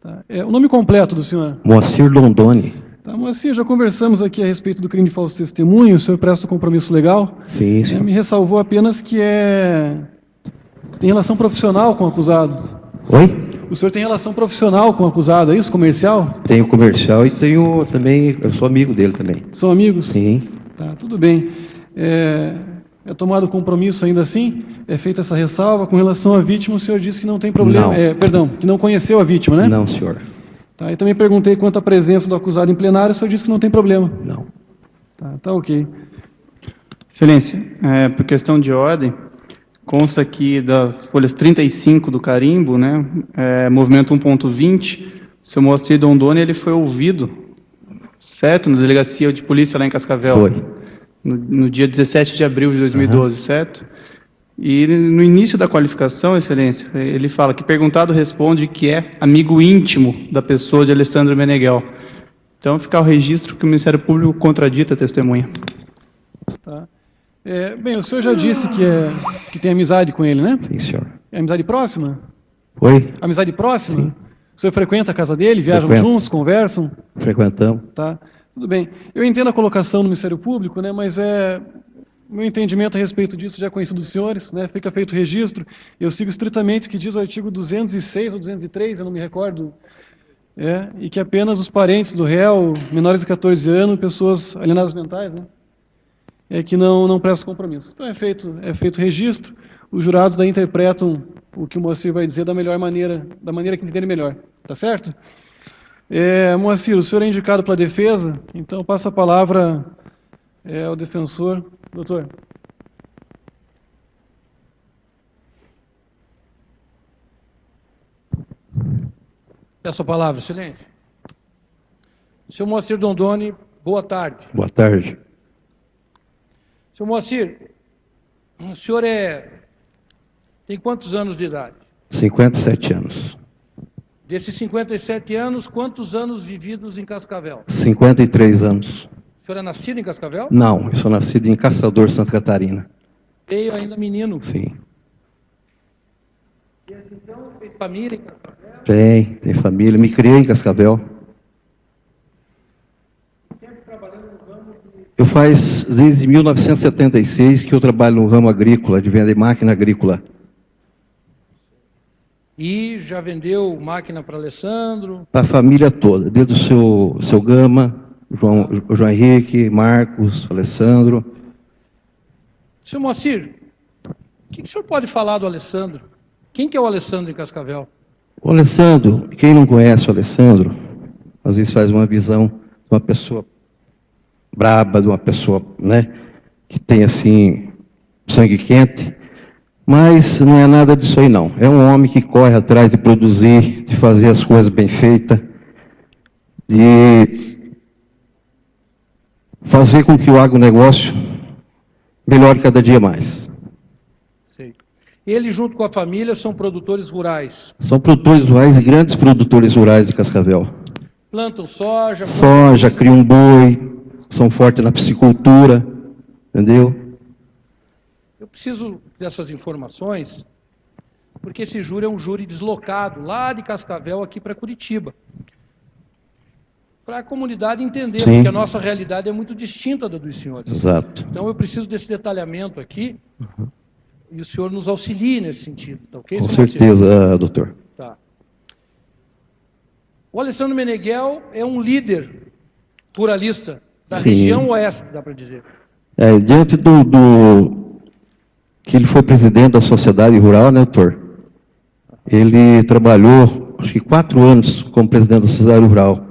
Tá. O nome completo do senhor? Moacir Dondoni. Tá, Moacir, já conversamos aqui a respeito do crime de falso testemunho, o senhor presta o compromisso legal? Sim, senhor. Me ressalvou apenas que tem relação profissional com o acusado. Oi? O senhor tem relação profissional com o acusado, é isso? Comercial? Tenho comercial e tenho também, eu sou amigo dele também. São amigos? Sim. Tá, tudo bem. É tomado compromisso ainda assim? É feita essa ressalva? Com relação à vítima, o senhor disse que não tem problema. Não. Perdão, que não conheceu a vítima, né? Não, senhor. Tá, e também perguntei quanto à presença do acusado em plenário, o senhor disse que não tem problema. Não. Tá ok. Excelência, por questão de ordem, consta aqui das folhas 35 do carimbo, né, movimento 1.20, o seu Moacir Dondoni, ele foi ouvido, certo? Na delegacia de polícia lá em Cascavel. Foi. No dia 17 de abril de 2012, certo? E no início da qualificação, Excelência, ele fala que perguntado responde que é amigo íntimo da pessoa de Alessandro Meneghel. Então, fica o registro que o Ministério Público contradita a testemunha. Tá. Bem, o senhor já disse que tem amizade com ele, né? Sim, senhor. É amizade próxima? Oi? Amizade próxima? Sim. O senhor frequenta a casa dele, viajam Frequento. juntos, conversam? Frequentamos. Tá. Tudo bem. Eu entendo a colocação no Ministério Público, né, mas meu entendimento a respeito disso já é conhecido dos senhores, né, fica feito o registro. Eu sigo estritamente o que diz o artigo 206 ou 203, eu não me recordo, e que apenas os parentes do réu, menores de 14 anos, pessoas alienadas mentais, né, que não prestam compromisso. Então é feito o registro, os jurados daí interpretam o que o Moacir vai dizer da melhor maneira, da maneira que entenderem melhor, tá certo? Moacir, o senhor é indicado pela defesa, então eu passo a palavra ao defensor. Doutor. Peço a palavra, excelente. Senhor Moacir Dondoni, boa tarde. Boa tarde. Senhor Moacir, o senhor tem quantos anos de idade? 57 anos. Desses 57 anos, quantos anos vividos em Cascavel? 53 anos. O senhor é nascido em Cascavel? Não, eu sou nascido em Caçador, Santa Catarina. Veio ainda menino. Sim. E então, tem família em Cascavel? Tem família. Me criei em Cascavel. Sempre trabalhando no ramo de... Eu faz desde 1976 que eu trabalho no ramo agrícola, de venda de máquina agrícola. E já vendeu máquina para Alessandro? Para a família toda, desde o seu Gama, João Henrique, Marcos, Alessandro. Senhor Moacir, o que o senhor pode falar do Alessandro? Quem que é o Alessandro em Cascavel? O Alessandro, quem não conhece o Alessandro, às vezes faz uma visão de uma pessoa braba, de uma pessoa, né, que tem assim, sangue quente, mas não é nada disso aí não. É um homem que corre atrás de produzir, de fazer as coisas bem feitas, de fazer com que o agronegócio melhore cada dia mais. Sei. Ele, junto com a família, são produtores rurais. São produtores rurais e grandes produtores rurais de Cascavel. Plantam soja. Soja, criam boi, são fortes na piscicultura, entendeu? Eu preciso dessas informações, porque esse júri é um júri deslocado, lá de Cascavel aqui para Curitiba. Para a comunidade entender, Sim. Porque a nossa realidade é muito distinta da dos senhores. Exato. Então eu preciso desse detalhamento aqui, e o senhor nos auxilie nesse sentido, tá ok? Com senhor certeza, doutor. Tá. O Alessandro Meneghel é um líder ruralista da Sim. região oeste, dá para dizer. Diante que ele foi presidente da Sociedade Rural, né, doutor? Ele trabalhou, acho que 4 anos como presidente da Sociedade Rural.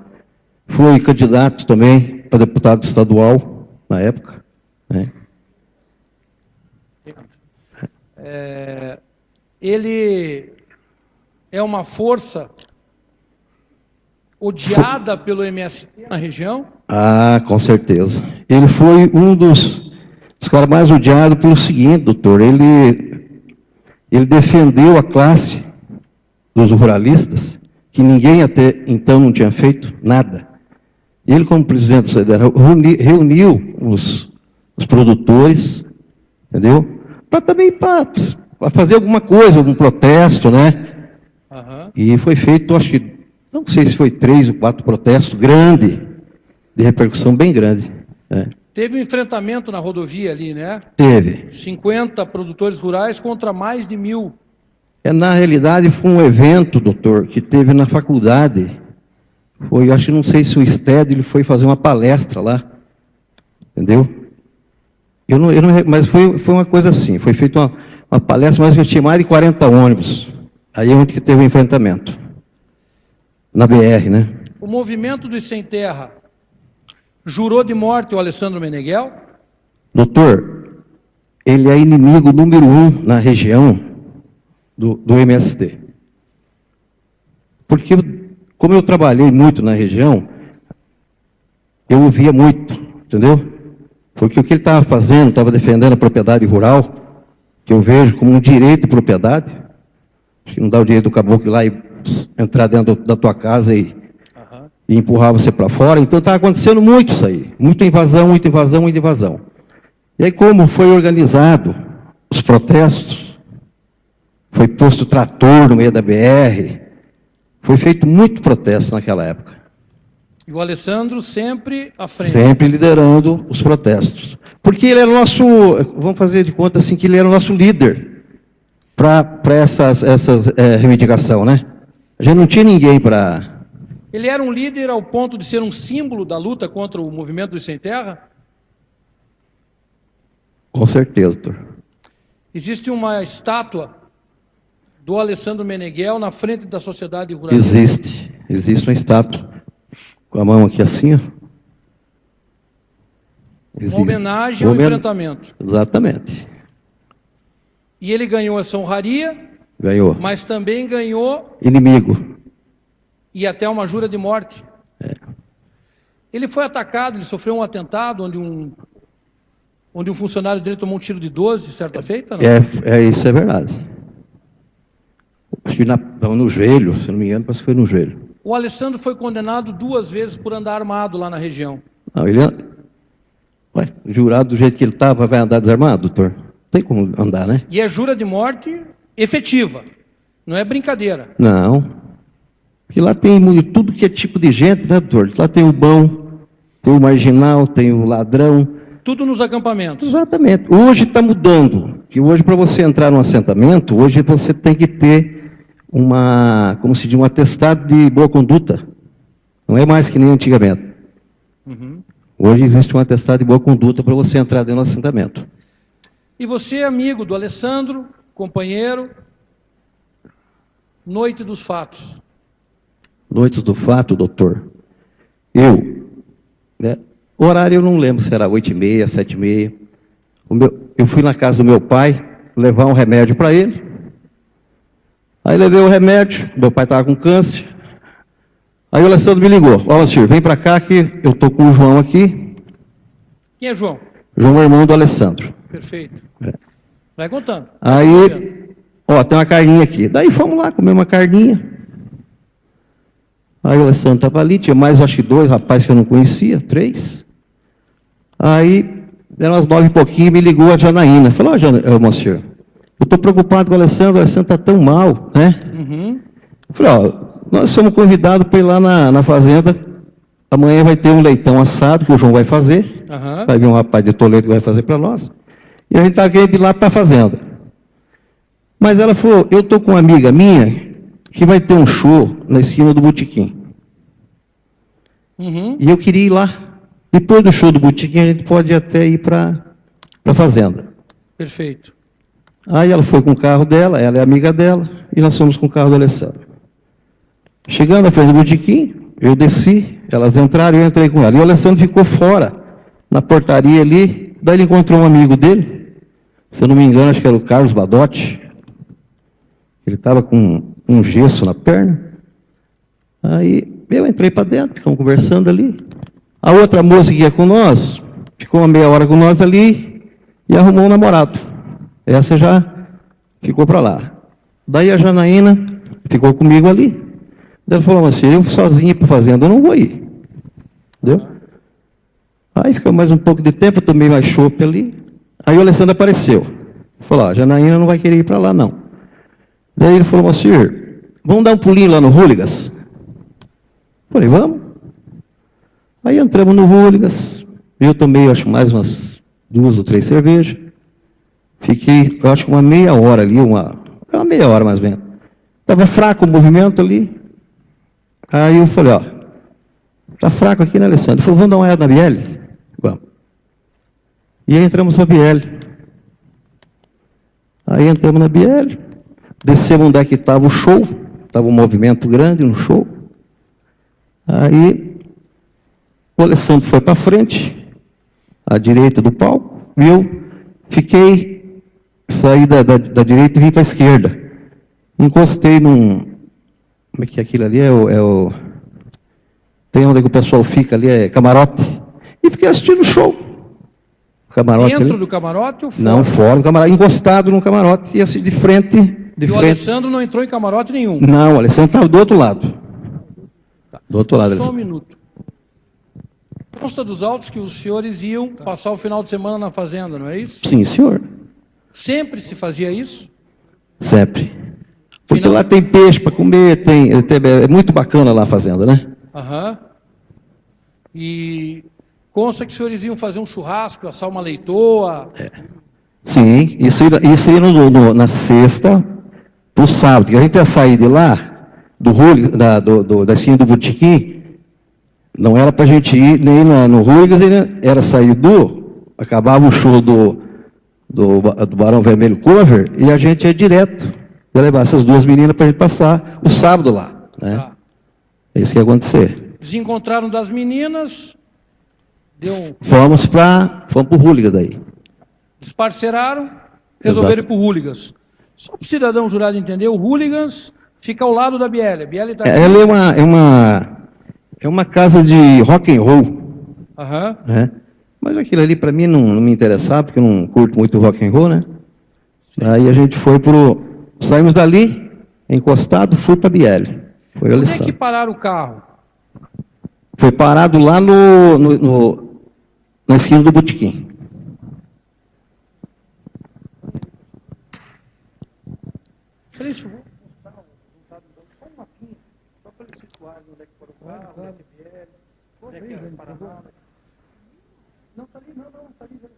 Foi candidato também para deputado estadual, na época, né? Ele é uma força odiada pelo MST na região? Ah, com certeza. Ele foi um dos caras mais odiados pelo seguinte, doutor, ele defendeu a classe dos ruralistas, que ninguém até então não tinha feito nada. Ele, como presidente da sociedade, reuniu os produtores, entendeu? Para fazer alguma coisa, algum protesto, né? Aham. E foi feito, acho que não sei se foi 3 ou 4 protestos grandes, de repercussão bem grande. Teve um enfrentamento na rodovia ali, né? Teve. 50 produtores rurais contra mais de 1.000. Na realidade, foi um evento, doutor, que teve na faculdade. Foi, acho que não sei se o STED ele foi fazer uma palestra lá. Entendeu? Mas foi uma coisa assim, foi feita uma palestra, mas eu tinha mais de 40 ônibus. Aí é onde que teve o enfrentamento. Na BR, né? O movimento dos Sem Terra jurou de morte o Alessandro Meneghel? Doutor, ele é inimigo número 1 na região do MST. Porque, como eu trabalhei muito na região, eu ouvia muito, entendeu? Porque o que ele estava fazendo, estava defendendo a propriedade rural, que eu vejo como um direito de propriedade, que não dá o direito do caboclo ir lá e entrar dentro da tua casa e empurrar você para fora. Então está acontecendo muito isso aí, muita invasão, muita invasão, muita invasão. E aí como foi organizado os protestos, foi posto trator no meio da BR, foi feito muito protesto naquela época. E o Alessandro sempre à frente. Sempre liderando os protestos. Porque ele era o nosso, vamos fazer de conta assim, que ele era o nosso líder para essas reivindicação, né? A gente não tinha ninguém para... Ele era um líder ao ponto de ser um símbolo da luta contra o movimento dos Sem Terra? Com certeza, doutor. Existe uma estátua do Alessandro Meneghel na frente da Sociedade Rural? Existe uma estátua. Com a mão aqui assim, ó. Uma homenagem ao enfrentamento. Exatamente. E ele ganhou essa honraria. Ganhou. Mas também ganhou... Inimigo. E até uma jura de morte. Ele foi atacado, ele sofreu um atentado onde um funcionário dele tomou um tiro de 12, certa feita, não? Isso é verdade. Acho que no joelho, se não me engano, parece que foi no joelho. O Alessandro foi condenado 2 vezes por andar armado lá na região. Não, jurado do jeito que ele estava, vai andar desarmado, doutor? Não tem como andar, né? E é jura de morte efetiva, não é brincadeira. Não. Porque lá tem tudo que é tipo de gente, né, doutor? Lá tem o bom, tem o marginal, tem o ladrão. Tudo nos acampamentos. Exatamente. Hoje está mudando. Que hoje, para você entrar num assentamento, hoje você tem que ter como se diz, um atestado de boa conduta. Não é mais que nem antigamente. Hoje existe um atestado de boa conduta para você entrar dentro do assentamento. E você, amigo do Alessandro, companheiro, noite dos fatos. Noite do fato, doutor. O horário eu não lembro se era 8h30, 7h30. Eu fui na casa do meu pai levar um remédio para ele. Aí levei o remédio, meu pai estava com câncer. Aí o Alessandro me ligou. Ó, senhor, vem para cá que eu estou com o João aqui. Quem é João? João é irmão do Alessandro. Perfeito. Vai contando. Aí, tem uma carninha aqui. Daí fomos lá comer uma carninha. Aí o Alessandro estava ali, tinha mais, acho que 2 rapazes que eu não conhecia, 3. Aí, eram as 9 e pouquinho, me ligou a Janaína. Falou, senhor, eu estou preocupado com o Alessandro está tão mal, né? Eu falei, nós somos convidados para ir lá na fazenda, amanhã vai ter um leitão assado que o João vai fazer, vai vir um rapaz de Toledo que vai fazer para nós, e a gente está querendo ir lá para a fazenda. Mas ela falou, eu estou com uma amiga minha que vai ter um show na esquina do Botequim. E eu queria ir lá. Depois do show do Botequim, a gente pode até ir para a fazenda. Perfeito. Aí ela foi com o carro dela, ela é amiga dela, e nós fomos com o carro do Alessandro. Chegando à frente do Botequim, eu desci, elas entraram e eu entrei com ela. E o Alessandro ficou fora, na portaria ali, daí ele encontrou um amigo dele, se eu não me engano, acho que era o Carlos Badotti. Ele estava com um gesso na perna. Aí eu entrei para dentro, ficamos conversando ali. A outra moça que ia com nós, ficou uma meia hora com nós ali e arrumou um namorado. Essa já ficou para lá. Daí a Janaína ficou comigo ali. Ela falou assim, eu sozinha para a fazenda, eu não vou ir. Entendeu? Aí ficou mais um pouco de tempo, eu tomei mais chopp ali. Aí o Alessandro apareceu. Falou, a Janaína não vai querer ir para lá, não. Daí ele falou, senhor, vamos dar um pulinho lá no Hooligans? Falei, vamos. Aí entramos no Hooligans, eu tomei, acho, mais umas 2 ou 3 cervejas. Fiquei, eu acho que uma meia hora ali, uma meia hora mais ou menos. Estava fraco o movimento ali. Aí eu falei, ó, tá fraco aqui, né, Alessandro? Ele falou, vamos dar uma olhada na Biel? Vamos. E aí entramos na Biel. Aí entramos na Biel, descemos onde é que estava o show, estava um movimento grande no show. Aí o Alessandro foi para frente, à direita do palco, e eu fiquei, saí da direita e vim para a esquerda. Encostei num, como é que é aquilo ali? Tem onde é que o pessoal fica ali, é camarote. E fiquei assistindo o show. Camarote Dentro ali. do camarote ou fora? Não, fora do camarote, encostado no camarote, e assim de frente. E o Alessandro não entrou em camarote nenhum? Não, o Alessandro estava do outro lado. Do outro lado. Só um minuto. Consta dos autos que os senhores iam passar o final de semana na fazenda, não é isso? Sim, senhor. Sempre se fazia isso? Sempre. Porque Final- lá tem peixe para comer, é muito bacana lá a fazenda, né? Aham. E consta que os senhores iam fazer um churrasco, assar uma leitoa. Sim, isso ia na sexta para o sábado, porque a gente ia sair de lá, da esquina do Botequim, não era para a gente ir nem no Hooligans, era sair acabava o show do Barão Vermelho Cover, e a gente ia direto, ia levar essas 2 meninas para a gente passar o sábado lá, né? Tá. É isso que ia acontecer. Desencontraram das meninas, Fomos para o Hooligans daí. desparceraram, resolveram ir para o Hooligans. Só para o cidadão jurado entender, o Hooligans fica ao lado da Biel. A Biel está aqui. Ela é uma casa de rock and roll, Aham. né? Mas aquilo ali para mim não me interessava, porque eu não curto muito rock and roll, né? Aí a gente saímos dali, encostado, fui para Biel. Foi o Onde é que Alessandro. pararam o carro? Foi parado lá na esquina do Botequim. Excelência, eu vou mostrar o resultado, só um mapinha, só para eles situarem onde é que foram o carro, onde é que vieram, onde é que era o Paraná. Não, está ali, não, está ali. Tá.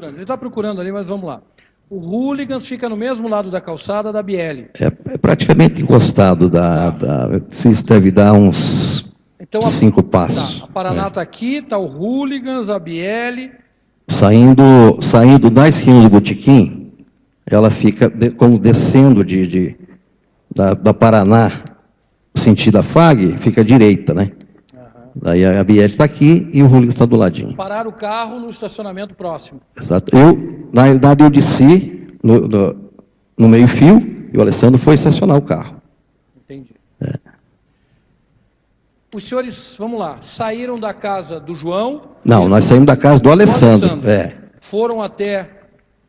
Ele está procurando ali, mas vamos lá. O Hooligans fica no mesmo lado da calçada da Biel. É praticamente encostado isso deve dar uns Então, 5 passos. Tá, a Paraná está aqui, está o Hooligans, a Biel. Saindo da esquina do Botequim, ela fica como descendo da Paraná, sentido a FAG, fica à direita, né? Daí a Biel está aqui e o Hooligans está do ladinho. Pararam o carro no estacionamento próximo. Exato. Na realidade, eu desci no meio-fio e o Alessandro foi estacionar o carro. Entendi. Os senhores, vamos lá, saíram da casa do João. Não, nós saímos da casa do Alessandro. Foram até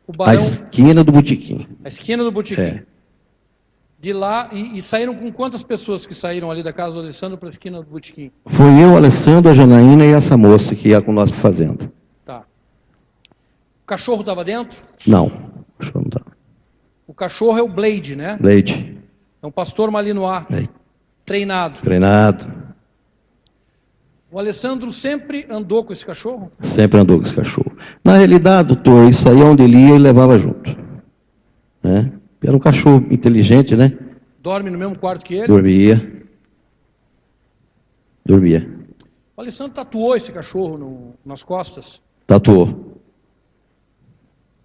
o A Barão, esquina do Botequim. a esquina do Botequim. É. De lá, e saíram com quantas pessoas que saíram ali da casa do Alessandro para a esquina do Botequim? Foi eu, o Alessandro, a Janaína e essa moça que ia com nós para fazenda. Tá. O cachorro estava dentro? Não, acho que não tá. O cachorro é o Blade, né? Leite. É um pastor malinois, É. treinado. Treinado. O Alessandro sempre andou com esse cachorro? Sempre andou com esse cachorro. Na realidade, doutor, isso aí onde ele ia, ele levava junto. Né? Era um cachorro inteligente, né? Dorme no mesmo quarto que ele? Dormia. O Alessandro tatuou esse cachorro nas costas? Tatuou.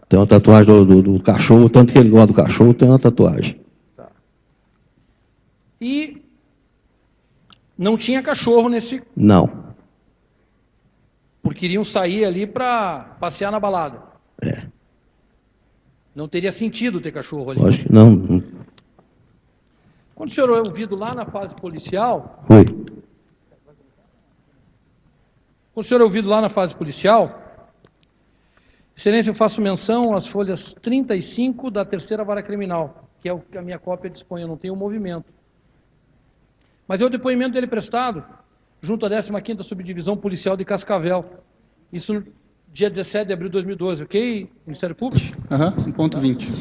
Tem uma tatuagem do cachorro, tanto que ele gosta do cachorro, tem uma tatuagem. Tá. E não tinha cachorro nesse... Não. Porque iriam sair ali para passear na balada. É. Não teria sentido ter cachorro ali. Lógico que não. Quando o senhor é ouvido lá na fase policial, Foi. quando o senhor é ouvido lá na fase policial, Excelência, eu faço menção às folhas 35 da terceira vara criminal, que é o que a minha cópia dispõe, eu não tenho o movimento. Mas é o depoimento dele prestado junto à 15ª Subdivisão Policial de Cascavel. Isso no dia 17 de abril de 2012, ok, Ministério Público? 1.20.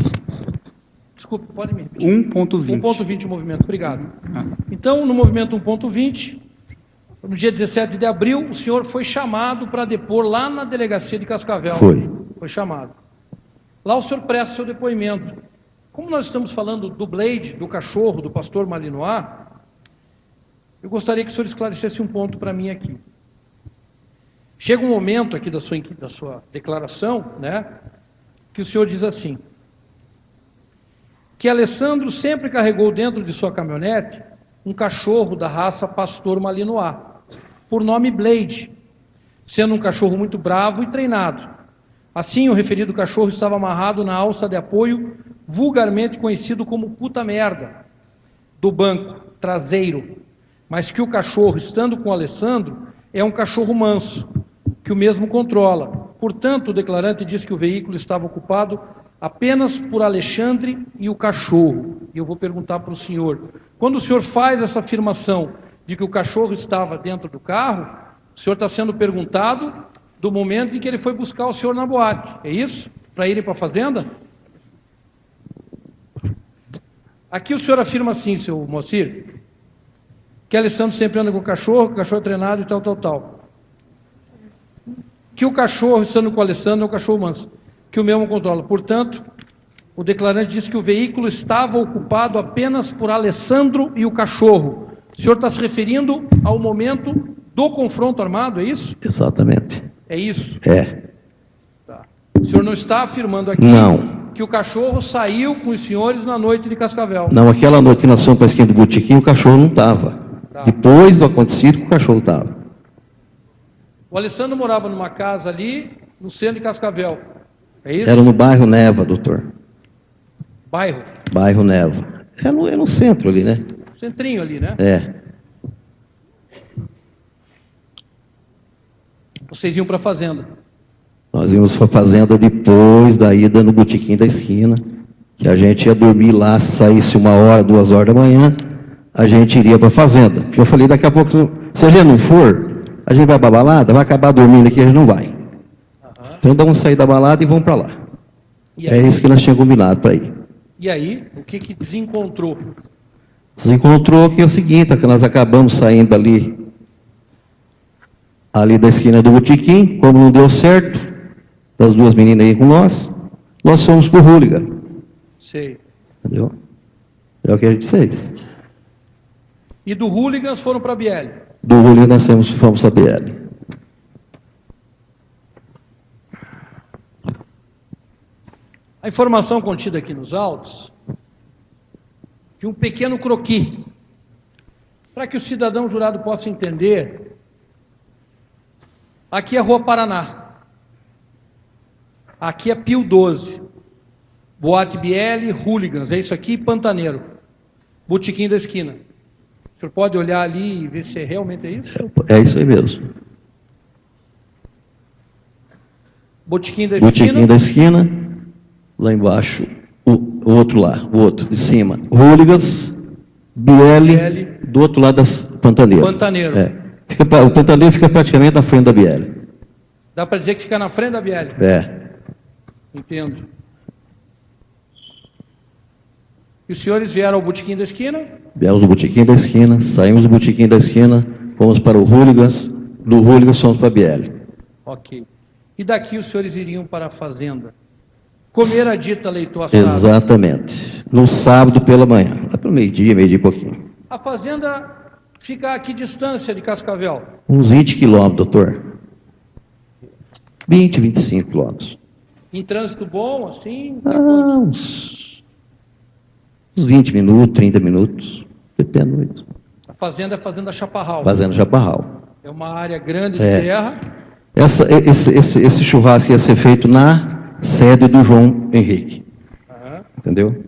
Desculpe, pode me repetir. 1.20. 1.20 o movimento, obrigado. Então, no movimento 1.20, no dia 17 de abril, o senhor foi chamado para depor lá na delegacia de Cascavel. Foi chamado. Lá o senhor presta seu depoimento. Como nós estamos falando do Blade, do cachorro, do pastor Malinois, eu gostaria que o senhor esclarecesse um ponto para mim aqui. Chega um momento aqui da sua declaração, né, que o senhor diz assim, que Alessandro sempre carregou dentro de sua caminhonete um cachorro da raça pastor Malinois, por nome Blade, sendo um cachorro muito bravo e treinado. Assim, o referido cachorro estava amarrado na alça de apoio, vulgarmente conhecido como puta merda, do banco traseiro, mas que o cachorro, estando com o Alessandro, é um cachorro manso, que o mesmo controla. Portanto, o declarante diz que o veículo estava ocupado apenas por Alexandre e o cachorro. E eu vou perguntar para o senhor, quando o senhor faz essa afirmação de que o cachorro estava dentro do carro, o senhor está sendo perguntado do momento em que ele foi buscar o senhor na boate, é isso? Para irem para a fazenda? Aqui o senhor afirma assim, seu Moacir, que Alessandro sempre anda com o cachorro é treinado e tal. Que o cachorro, estando com o Alessandro, é um cachorro manso, que o mesmo controla. Portanto, o declarante diz que o veículo estava ocupado apenas por Alessandro e o cachorro. O senhor está se referindo ao momento do confronto armado, é isso? Exatamente. É isso? É. Tá. O senhor não está afirmando aqui que o cachorro saiu com os senhores na noite de Cascavel? Não, aquela noite que nós fomos para a esquina do botequim, o cachorro não estava. Tá. Depois do acontecido, o cachorro estava. O Alessandro morava numa casa ali, no centro de Cascavel, é isso? Era no bairro Neva, doutor. Bairro? Bairro Neva. É no centro ali, né? Centrinho ali, né? É. Vocês iam para a fazenda? Nós íamos para a fazenda depois da ida no botequim da esquina, que a gente ia dormir lá, se saísse 1 hora, 2 horas da manhã, a gente iria para a fazenda. Porque eu falei, daqui a pouco, se a gente não for, a gente vai para a balada, vai acabar dormindo aqui, a gente não vai. Então vamos sair da balada e vamos para lá. É isso que nós tínhamos combinado para ir. E aí, o que desencontrou? Desencontrou que é o seguinte, que nós acabamos saindo ali da esquina do botequim, como não deu certo, das 2 meninas aí com nós fomos pro Hooligan. Sei. Entendeu? É o que a gente fez. E do Hooligans foram para a BL? Do Hooligan nós fomos para a BL. A informação contida aqui nos autos, de um pequeno croquis, para que o cidadão jurado possa entender. Aqui é Rua Paraná, aqui é Pio 12, Boate BL, Hooligans, é isso aqui, Pantaneiro, Botequim da Esquina. O senhor pode olhar ali e ver se realmente é isso? É isso aí mesmo. Botequim da Esquina. Botequim da Esquina, lá embaixo, o outro lá, o outro, de cima. Hooligans, BL, do outro lado das Pantaneiro. Pantaneiro. É. O Pantaneiro fica praticamente na frente da BL. Dá para dizer que fica na frente da BL? É. Entendo. E os senhores vieram ao Botequim da Esquina? Viemos do Botequim da Esquina, saímos do Botequim da Esquina, fomos para o Hooligans, do Hooligans fomos para a BL. Ok. E daqui os senhores iriam para a fazenda? Comer a dita leito assado? Exatamente. No sábado pela manhã, lá para o meio-dia e pouquinho. A fazenda fica a que distância de Cascavel? Uns 20 quilômetros, doutor. 20, 25 quilômetros. Em trânsito bom, assim? Uns 20 minutos, 30 minutos. Depende muito. A fazenda é a Fazenda Chaparral. Fazenda Chaparral. É uma área grande de terra. Esse churrasco ia ser feito na sede do João Henrique. entendeu?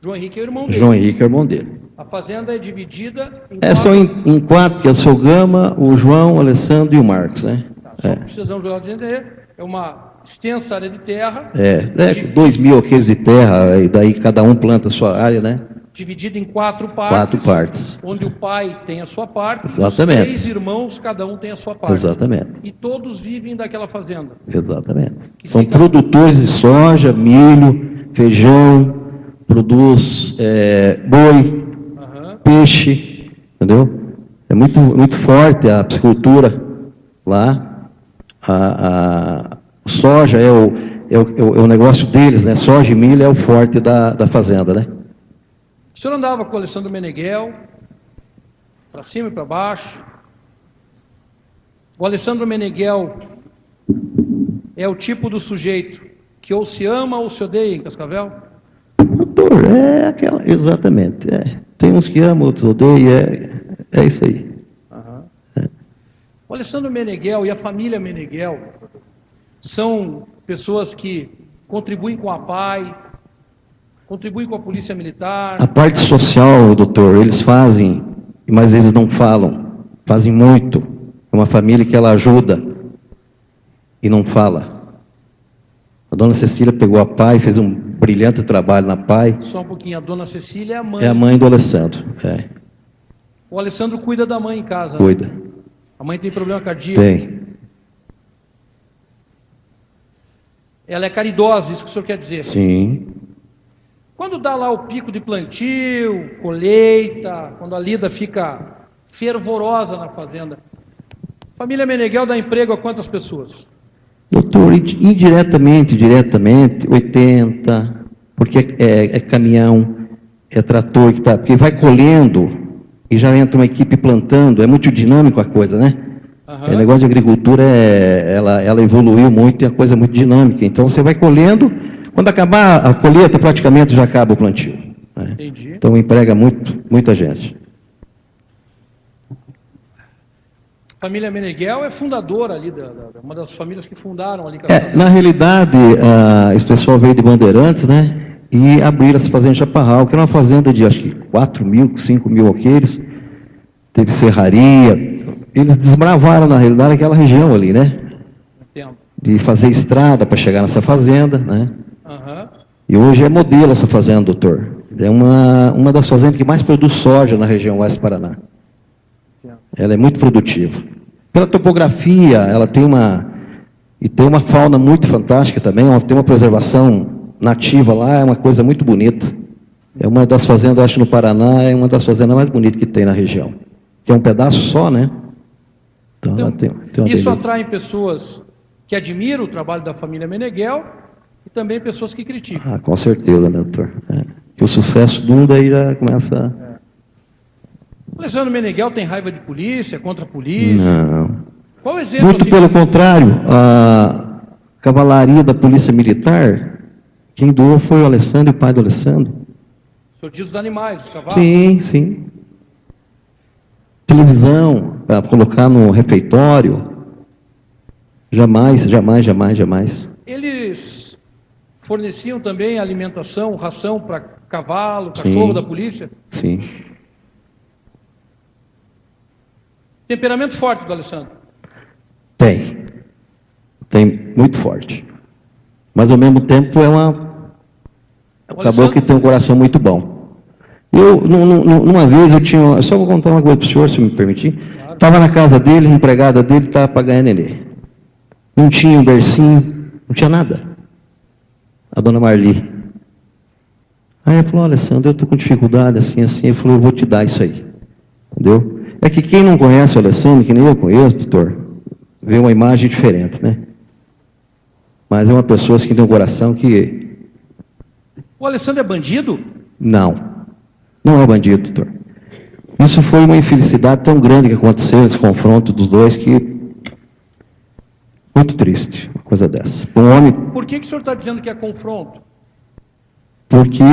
João Henrique é o irmão dele. João Henrique é o irmão dele. A fazenda é dividida em Só em quatro, que é o seu Gama, o João, o Alessandro e o Marcos, né? Só para o cidadão geral entender, é uma extensa área de terra. 2.000 alqueires de terra, e daí cada um planta a sua área, né? Dividida em 4 partes. 4 partes. Onde o pai tem a sua parte. Exatamente. Os 3 irmãos, cada um tem a sua parte. Exatamente. E todos vivem daquela fazenda. Exatamente. Que São fica... produtores de soja, milho, feijão, produz boi, peixe, entendeu? É muito forte a piscicultura lá. A soja é o negócio deles, né? Soja e milho é o forte da fazenda, né? O senhor andava com o Alessandro Meneghel, para cima e para baixo. O Alessandro Meneghel é o tipo do sujeito que ou se ama ou se odeia em Cascavel? Doutor, exatamente. Tem uns que amam, outros odeiam, é isso aí. O Alessandro Meneghel e a família Meneghel são pessoas que contribuem com a PAI, contribuem com a Polícia Militar. A parte social, doutor, eles fazem, mas eles não falam. Fazem muito. É uma família que ela ajuda e não fala. A dona Cecília pegou a PAI, fez um brilhante trabalho na PAI. Só um pouquinho, a dona Cecília é a mãe. É a mãe do Alessandro. O Alessandro cuida da mãe em casa. Cuida. Né? A mãe tem problema cardíaco. Tem. Ela é caridosa, isso que o senhor quer dizer? Sim. Quando dá lá o pico de plantio, colheita, quando a lida fica fervorosa na fazenda, a família Meneghel dá emprego a quantas pessoas? Doutor, indiretamente, diretamente, 80, porque é caminhão, é trator que está, porque vai colhendo e já entra uma equipe plantando, é muito dinâmico a coisa, né? O negócio de agricultura, ela evoluiu muito e a coisa é muito dinâmica. Então você vai colhendo, quando acabar a colheita, praticamente já acaba o plantio. Né? Entendi. Então emprega muita gente. A família Meneghel é fundadora ali, uma das famílias que fundaram ali. Na realidade, esse pessoal veio de Bandeirantes, né? E abriram essa fazenda de Chaparral, que era uma fazenda de acho que 4.000, 5.000 alqueires, teve serraria. Eles desbravaram, na realidade, aquela região ali, né? Entendo. De fazer estrada para chegar nessa fazenda, né? E hoje é modelo essa fazenda, doutor. É uma das fazendas que mais produz soja na região oeste do Paraná. Ela é muito produtiva. Pela topografia, ela tem uma fauna muito fantástica também, tem uma preservação nativa lá, é uma coisa muito bonita. É uma das fazendas, acho, no Paraná, é uma das fazendas mais bonitas que tem na região. Que é um pedaço só, né? Então tem isso atrai pessoas que admiram o trabalho da família Meneghel e também pessoas que criticam. Com certeza, né, doutor? Que o sucesso do mundo aí já começa... O Alessandro Meneghel tem raiva de polícia, contra a polícia? Não. Qual o exemplo? Muito pelo contrário, a cavalaria da Polícia Militar, quem doou foi o Alessandro e o pai do Alessandro. O senhor diz dos animais, dos cavalos? Sim. Televisão, para colocar no refeitório. Jamais. Eles forneciam também alimentação, ração para cavalo, cachorro da polícia? Sim. Temperamento forte do Alessandro? Tem muito forte. Mas ao mesmo tempo acabou que tem um coração muito bom. Numa vez eu só vou contar uma coisa para o senhor, se me permitir. Estava na casa dele, a empregada dele estava para ganhar nenê. Não tinha um bercinho, não tinha nada. A dona Marli. Aí ela falou, Alessandro, eu estou com dificuldade, assim. Ele falou, eu vou te dar isso aí. Entendeu? É que quem não conhece o Alessandro, que nem eu conheço, doutor, vê uma imagem diferente, né? Mas é uma pessoa que tem um coração que... O Alessandro é bandido? Não é bandido, doutor. Isso foi uma infelicidade tão grande que aconteceu, esse confronto dos dois, que... Muito triste, uma coisa dessa. Um homem... Por que o senhor está dizendo que é confronto? Porque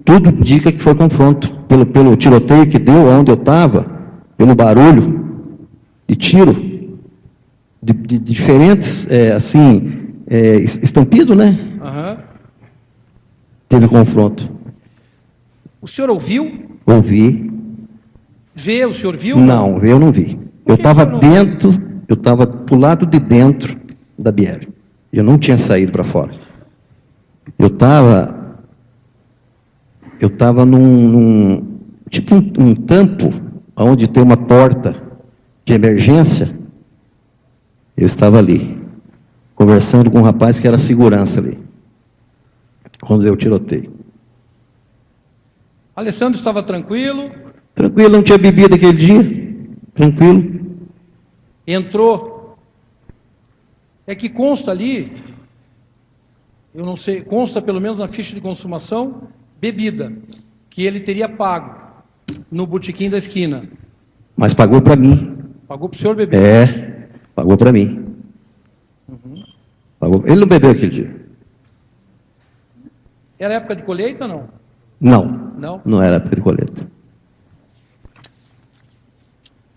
tudo indica que foi confronto. Pelo tiroteio que deu, onde eu estava... pelo barulho de tiro, de diferentes, estampido, né? teve confronto. O senhor ouviu? Ouvi. Vê, o senhor viu? Não, eu não vi. Eu estava dentro, eu estava do lado de dentro da Biel. Eu não tinha saído para fora. Eu estava tipo um tampo, onde tem uma porta de emergência. Eu estava ali, conversando com um rapaz que era segurança ali, quando deu o tiroteio. Alessandro estava tranquilo? Tranquilo, não tinha bebido aquele dia. Tranquilo. Entrou. É que consta ali, eu não sei, consta pelo menos na ficha de consumação, bebida, que ele teria pago no botequim da esquina. Mas pagou para mim. Pagou para o senhor beber? É, pagou para mim. Pagou. Ele não bebeu aquele dia. Era época de colheita ou não? Não. Não? Não era época de colheita.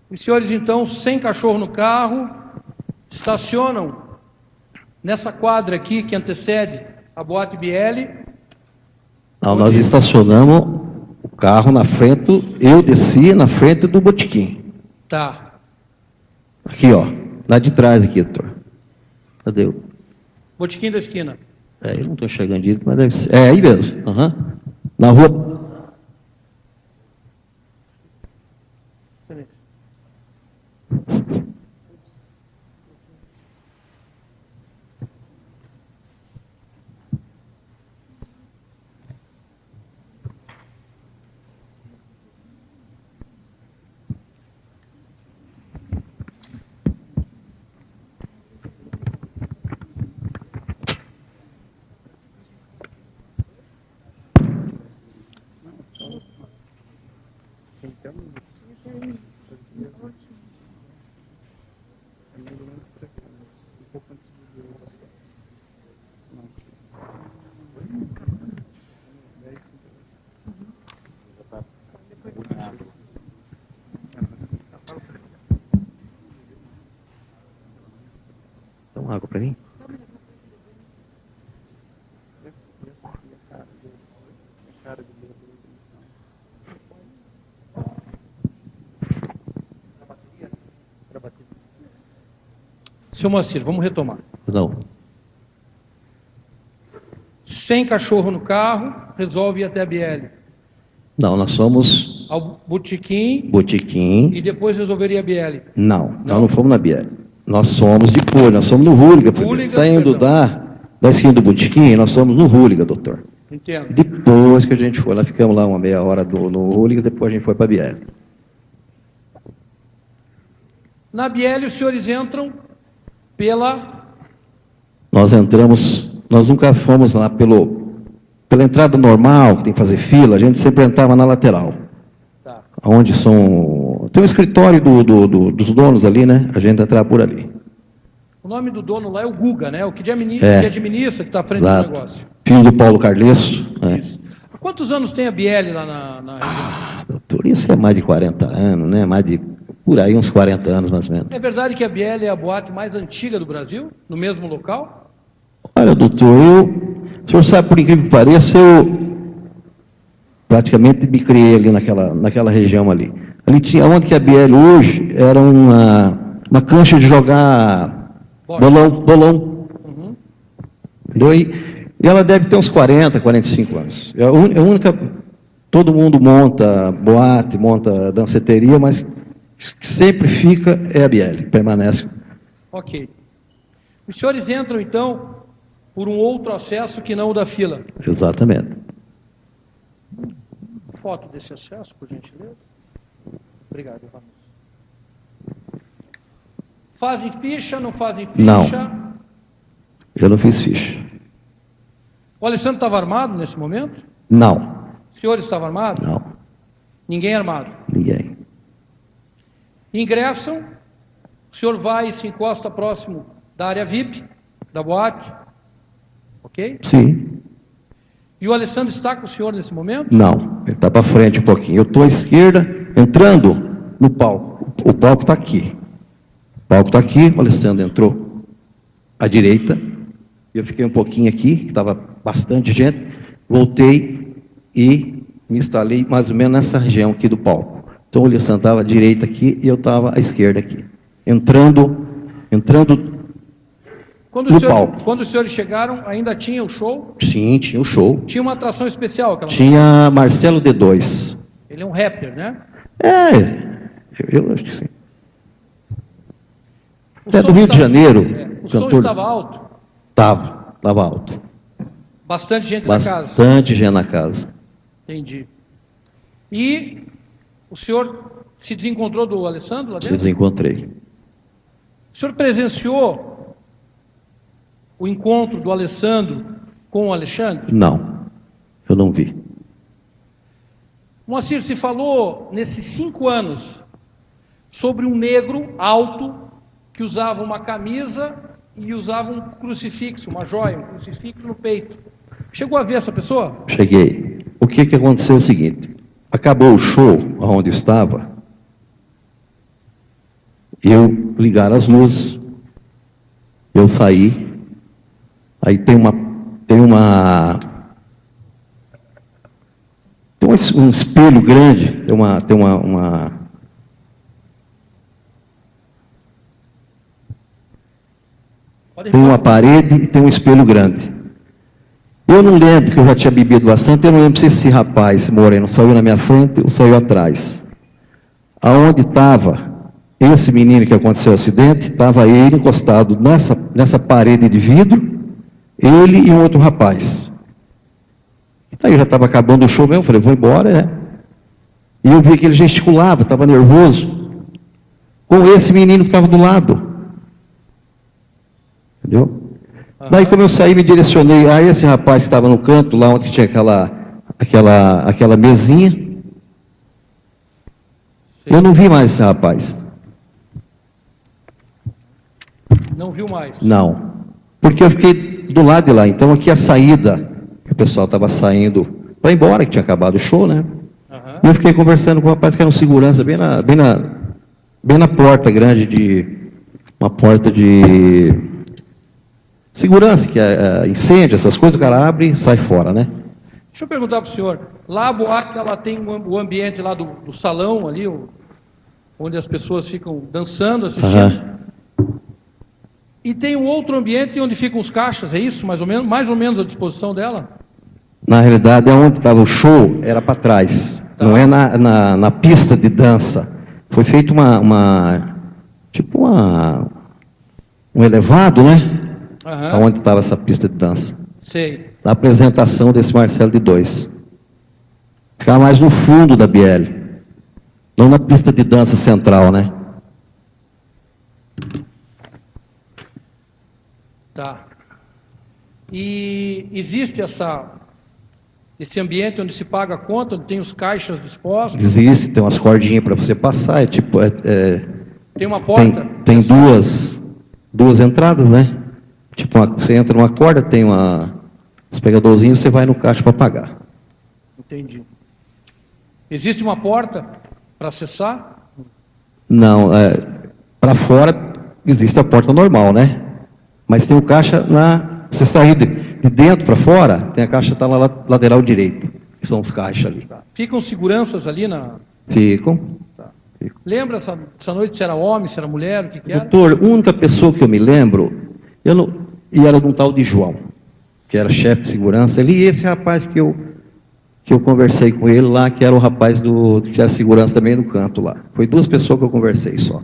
Os senhores, então, sem cachorro no carro, estacionam nessa quadra aqui que antecede a Boate BL. Não, nós estacionamos o carro na frente, eu desci na frente do botequim. Tá. Aqui, ó, lá de trás aqui, doutor. Cadê o... Botequim da esquina. É, eu não estou enxergando direito, mas deve ser. É aí mesmo. Na rua. Dá uma água para mim? Seu Moacir, vamos retomar. Não. Sem cachorro no carro, resolve ir até a BL. Não, nós somos Ao botequim botequim. e depois resolveria a BL. Não, nós não fomos na Biel. Nós somos depois, nós somos no Húliga. Húliga, Saindo perdão. da esquina do botequim, nós somos no Húliga, doutor. Entendo. Depois que a gente foi lá, ficamos lá uma meia hora no Húliga, depois a gente foi para a Biel. Na BL, os senhores entram pela... Nós entramos, nós nunca fomos lá pela entrada normal, que tem que fazer fila, a gente sempre entrava na lateral. Tá. Onde tem um escritório dos donos ali, né? A gente entrava por ali. O nome do dono lá é o Guga, né? O que administra, que está à frente Exato. do negócio. Filho do Paulo Carlesso. Né? Isso. Há quantos anos tem a BL lá na região? Doutor, isso é mais de 40 anos, né? Por aí, uns 40 anos, mais ou menos. É verdade que a BL é a boate mais antiga do Brasil, no mesmo local? Olha, doutor, o senhor sabe, por incrível que pareça, eu praticamente me criei ali naquela região ali. Ali tinha, onde que a BL hoje era uma cancha de jogar bolão. Uhum. Entendeu? E ela deve ter uns 40, 45 anos. É a única, todo mundo monta boate, monta danceteria, mas que sempre fica é a BL, permanece. Ok. Os senhores entram, então, por um outro acesso que não o da fila. Exatamente. Foto desse acesso, por gentileza. Obrigado, Ramos. Fazem ficha, não fazem ficha? Não. Eu não fiz ficha. O Alessandro estava armado nesse momento? Não. O senhor estava armado? Não. Ninguém armado. Ninguém. Ingressam, o senhor vai e se encosta próximo da área VIP, da boate, ok? Sim. E o Alessandro está com o senhor nesse momento? Não. Ele está para frente um pouquinho. Eu estou à esquerda, entrando no palco. O palco está aqui. O palco está aqui, o Alessandro entrou à direita. Eu fiquei um pouquinho aqui, que estava bastante gente. voltei e me instalei mais ou menos nessa região aqui do palco. Então, o Alessandro estava à direita aqui e eu estava à esquerda aqui. Entrando no palco. Quando os senhores chegaram, ainda tinha o show? Sim, tinha o show. Tinha uma atração especial? Tinha Marcelo D2. Ele é um rapper, né? Eu acho que sim. O É do Rio de Janeiro. O som estava alto? Estava alto. Bastante gente na casa? Bastante gente na casa. Entendi. E o senhor se desencontrou do Alessandro lá dentro? Se desencontrei. O senhor presenciou o encontro do Alessandro com o Alexandre? Não, eu não vi. Moacir, se falou nesses 5 anos sobre um negro alto que usava uma camisa e usava um crucifixo, uma joia, um crucifixo no peito. Chegou a ver essa pessoa? Cheguei. O que aconteceu é o seguinte, acabou o show onde eu estava, eu ligaram as luzes, eu saí, aí tem um espelho grande, tem uma parede e tem um espelho grande. Eu não lembro, que eu já tinha bebido bastante, eu não lembro se esse rapaz, esse moreno, saiu na minha frente ou saiu atrás. Aonde estava esse menino que aconteceu o acidente, estava ele encostado nessa parede de vidro, ele e um outro rapaz. Aí eu já estava acabando o show mesmo, falei, vou embora, né? E eu vi que ele gesticulava, estava nervoso, com esse menino que estava do lado. Entendeu? Daí, como eu saí, me direcionei a esse rapaz que estava no canto, lá onde tinha aquela mesinha. Eu não vi mais esse rapaz. Não viu mais? Não. Porque eu fiquei do lado de lá. Então, aqui a saída, que o pessoal estava saindo para ir embora, que tinha acabado o show, né? E eu fiquei conversando com o rapaz que era um segurança, bem na porta grande uma porta de segurança, que é incêndio, essas coisas, o cara abre e sai fora, né? Deixa eu perguntar para o senhor, lá a boate, ela tem o ambiente lá do salão ali, onde as pessoas ficam dançando, assistindo. E tem um outro ambiente onde ficam os caixas, é isso? Mais ou menos à disposição dela? Na realidade, onde estava o show, era para trás. Tá. Não é na pista de dança. Foi feito um elevado, né? Onde estava essa pista de dança. Sei. Da apresentação desse Marcelo D2. Ficava mais no fundo da Biel. Não na pista de dança central, né? Tá. E existe esse ambiente onde se paga a conta, onde tem os caixas dispostos? Existe, tem umas cordinhas para você passar, tem uma porta? Tem duas entradas, né? Você entra numa corda, tem os pegadorzinhos, você vai no caixa para pagar. Entendi. Existe uma porta para acessar? Não, para fora existe a porta normal, né? Mas tem o caixa você está de dentro para fora, tem a caixa está na lateral direita, que são os caixas ali. Tá. Ficam seguranças ali na... Ficam. Tá. Lembra essa noite se era homem, se era mulher, o que era? Doutor, a única pessoa que eu me lembro, e era de um tal de João, que era chefe de segurança, e esse rapaz que eu conversei com ele lá, que era o rapaz que era segurança também no canto lá. Foi 2 pessoas que eu conversei só.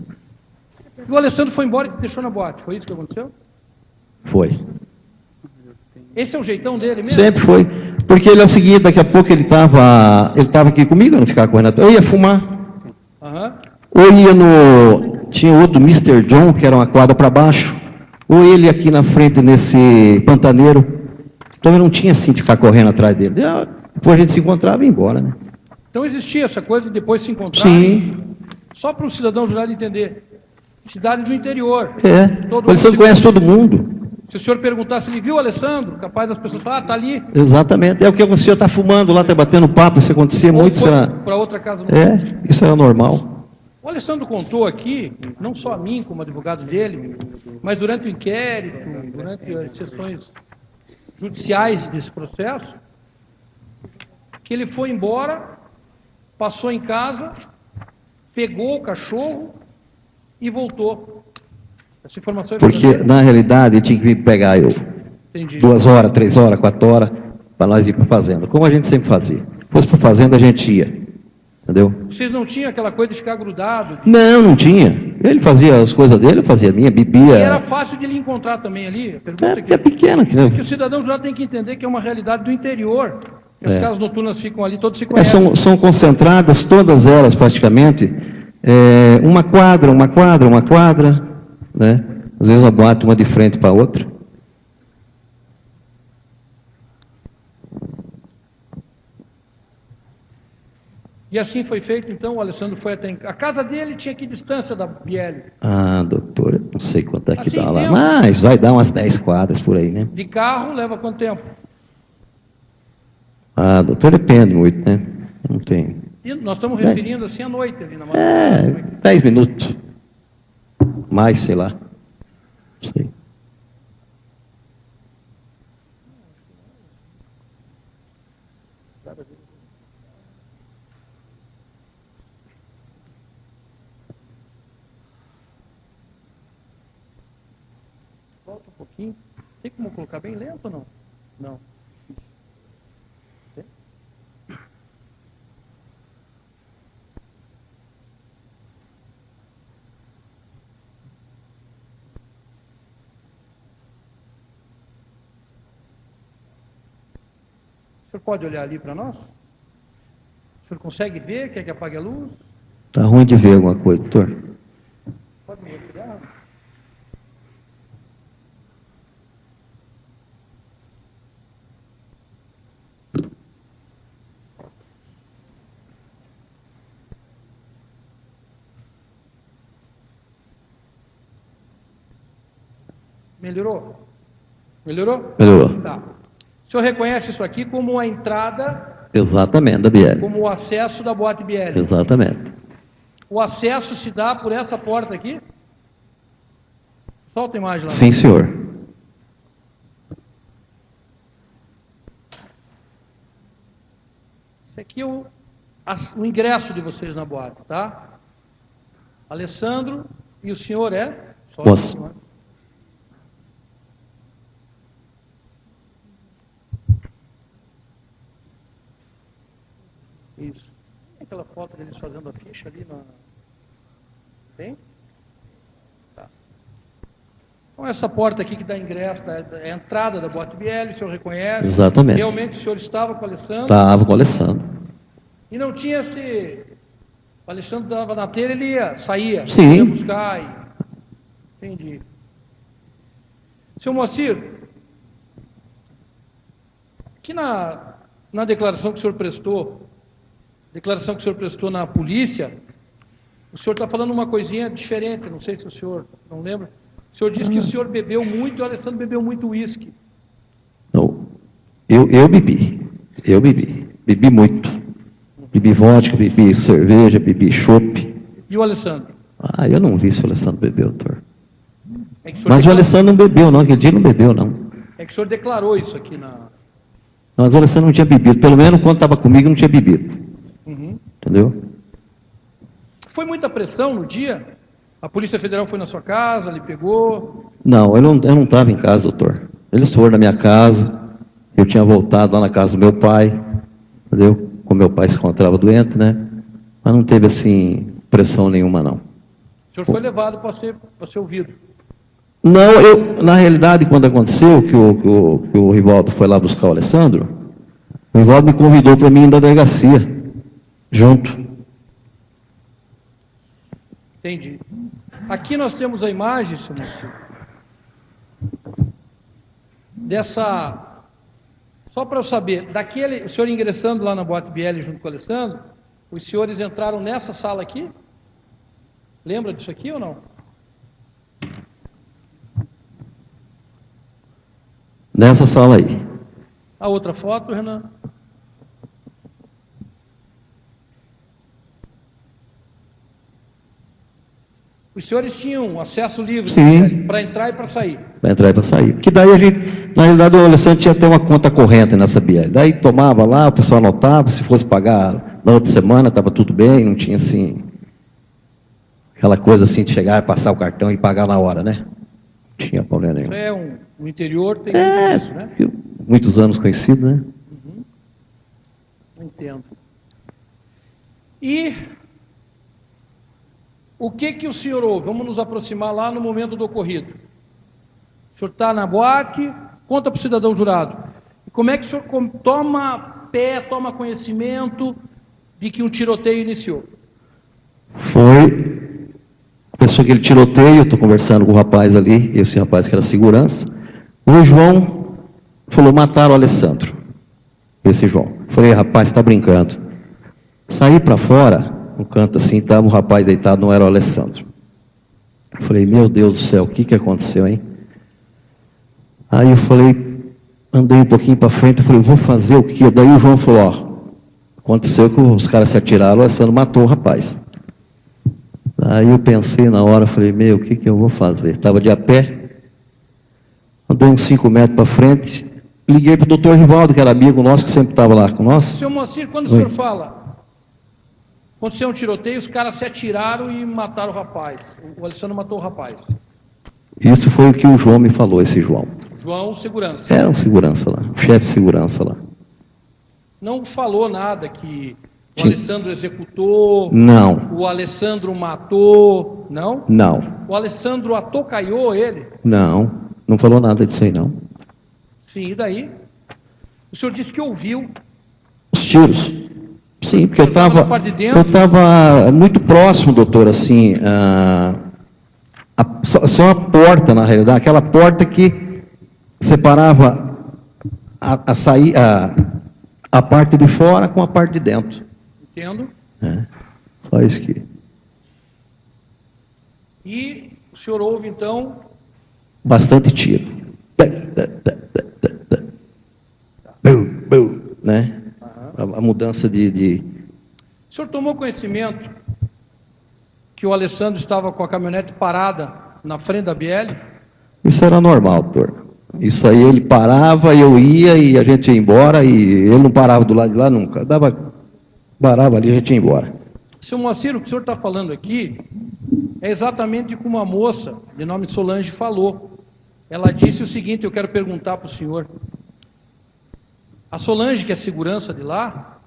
E o Alessandro foi embora e te deixou na boate, foi isso que aconteceu? Foi. Esse é o jeitão dele mesmo? Sempre foi. Porque ele é o seguinte, daqui a pouco ele estava aqui comigo, eu não ficava correndo atrás. Eu ia fumar. Ou ia tinha outro Mr. John, que era uma quadra para baixo. Ou ele aqui na frente, nesse pantaneiro. Então eu não tinha assim de ficar correndo atrás dele. Depois a gente se encontrava e ia embora, né? Então existia essa coisa de depois se encontrar? Sim. Só para o cidadão jurado entender. Cidade do interior. O Alessandro conhece todo mundo. Se o senhor perguntasse, ele viu o Alessandro? Capaz das pessoas falar, está ali. Exatamente. É o que o senhor está fumando lá, está batendo papo, isso acontecia muito. Para outra casa. Isso era normal. O Alessandro contou aqui, não só a mim como advogado dele, mas durante o inquérito, durante as sessões judiciais desse processo, que ele foi embora, passou em casa, pegou o cachorro e voltou. Essa informação é Porque, verdadeira? na realidade, ele tinha que vir pegar eu. Entendi. 2 horas, 3 horas, 4 horas, para nós ir para a fazenda. Como a gente sempre fazia. Se fosse para a fazenda, a gente ia. Entendeu? Vocês não tinham aquela coisa de ficar grudado? Não, não tinha. Ele fazia as coisas dele, eu fazia a minha, bebia. E era fácil de lhe encontrar também ali? A pergunta É pequena. que o cidadão já tem que entender que é uma realidade do interior. As casas noturnas ficam ali, todos se conhecem. São concentradas, todas elas praticamente, uma quadra, né? Às vezes uma boate uma de frente para a outra. E assim foi feito, então, o Alessandro foi até... A casa dele tinha que distância da Bieli? Ah, doutor, eu não sei quanto é que Assim, dá lá, tempo. mas vai dar umas 10 quadras por aí, né? De carro, leva quanto tempo? Ah, doutor, depende muito, né? Não tem... E nós estamos referindo assim à noite ali na madrugada. 10 minutos. Mais, sei lá. Não sei. Volta um pouquinho. Tem como colocar bem lento ou não? Não. Tem? O senhor pode olhar ali para nós? O senhor consegue ver? Quer que apague a luz? Tá ruim de ver alguma coisa, doutor? Pode me retirar? Melhorou? Melhorou? Melhorou. Tá. O senhor reconhece isso aqui como a entrada, Exatamente, da Biel. como o acesso da Boate Biel? Exatamente. O acesso se dá por essa porta aqui? Solta a imagem lá. Sim, senhor. Esse aqui é o ingresso de vocês na boate, tá? Alessandro e o senhor é? Moço. Isso. Tem aquela foto deles fazendo a ficha ali na... Tem? Tá. Então essa porta aqui que dá ingresso, é a entrada da Boate Biel, o senhor reconhece? Exatamente. Realmente o senhor estava com o Alessandro? Estava com o Alessandro. E não tinha esse... O Alessandro dava na telha, ele saía, Sim. ia buscar e... Entendi. Senhor Moacir, aqui na declaração que o senhor prestou, na polícia, o senhor está falando uma coisinha diferente, não sei se o senhor não lembra. O senhor disse que o senhor bebeu muito e o Alessandro bebeu muito uísque. Não, eu bebi. Bebi muito. Bebi vodka, bebi cerveja, bebi chopp. E o Alessandro? Ah, eu não vi se o Alessandro bebeu, doutor. É que o senhor Mas o declarou- Alessandro não bebeu, não. Aquele dia não bebeu, não. É que o senhor declarou isso aqui na... Mas o Alessandro não tinha bebido. Pelo menos quando estava comigo, não tinha bebido. Uhum. Entendeu? Foi muita pressão no dia? A Polícia Federal foi na sua casa, lhe pegou? Não, eu não estava em casa, doutor. Eles foram na minha casa. Eu tinha voltado lá na casa do meu pai. Entendeu? Como meu pai se encontrava doente, né? Mas não teve, assim, pressão nenhuma, não. O senhor foi levado para ser ouvido? Não, na realidade, quando aconteceu que o Rivaldo foi lá buscar o Alessandro, o Rivaldo me convidou para mim ir na delegacia, junto. Entendi. Aqui nós temos a imagem, senhor Moacir, dessa... Só para eu saber, o senhor ingressando lá na Boate Biel junto com o Alessandro, os senhores entraram nessa sala aqui? Lembra disso aqui ou não? Nessa sala aí. A outra foto, Renan? Os senhores tinham acesso livre Sim. para entrar e para sair? Para entrar e para sair. Que daí a gente, na realidade, o Alessandro tinha até uma conta corrente nessa Biel. Daí tomava lá, o pessoal anotava, se fosse pagar na outra semana, estava tudo bem, não tinha assim, aquela coisa assim de chegar, passar o cartão e pagar na hora, né? Não tinha problema nenhum. Isso no interior tem muito disso, né? Muitos anos conhecido, né? Entendo. E o que o senhor ouve? Vamos nos aproximar lá no momento do ocorrido. O senhor está na boate, conta para o cidadão jurado. E como é que o senhor toma conhecimento de que um tiroteio iniciou? Foi, pensou aquele tiroteio, eu estou conversando com o rapaz ali, esse rapaz que era segurança. O João falou, mataram o Alessandro. Esse João. Falei, rapaz, está brincando. Saí para fora, no canto assim, estava o rapaz deitado, não era o Alessandro. Falei, meu Deus do céu, o que aconteceu, hein? Aí eu falei, andei um pouquinho para frente, falei, vou fazer o quê? Daí o João falou, ó, aconteceu que os caras se atiraram, o Alessandro matou o rapaz. Aí eu pensei na hora, falei, meu, o que eu vou fazer? Estava de a pé, andei uns 5 metros para frente, liguei para o doutor Rivaldo, que era amigo nosso, que sempre estava lá com nós. Senhor Moacir, quando o senhor fala, aconteceu um tiroteio, os caras se atiraram e mataram o rapaz. O Alessandro matou o rapaz. Isso foi o que o João me falou, esse João. João, segurança. Era um segurança lá, um chefe de segurança lá. Não falou nada que o Alessandro executou, Não. o Alessandro matou, não? Não. O Alessandro atocaiou ele? Não, não falou nada disso aí, não. Sim, e daí? O senhor disse que ouviu. Os tiros. Sim, porque eu estava estava... na parte de dentro? Eu estava muito próximo, doutor, assim... só uma porta, na realidade, aquela porta que separava a parte de fora com a parte de dentro. Entendo. Só isso que... E o senhor ouve, então... Bastante tiro. Né? A mudança de... O senhor tomou conhecimento que o Alessandro estava com a caminhonete parada na frente da BL? Isso era normal, doutor. Isso aí ele parava, eu ia e a gente ia embora, e ele não parava do lado de lá nunca. Parava ali e a gente ia embora. Senhor Moacir, o que o senhor está falando aqui é exatamente como a moça, de nome Solange, falou. Ela disse o seguinte, eu quero perguntar para o senhor. A Solange, que é segurança de lá,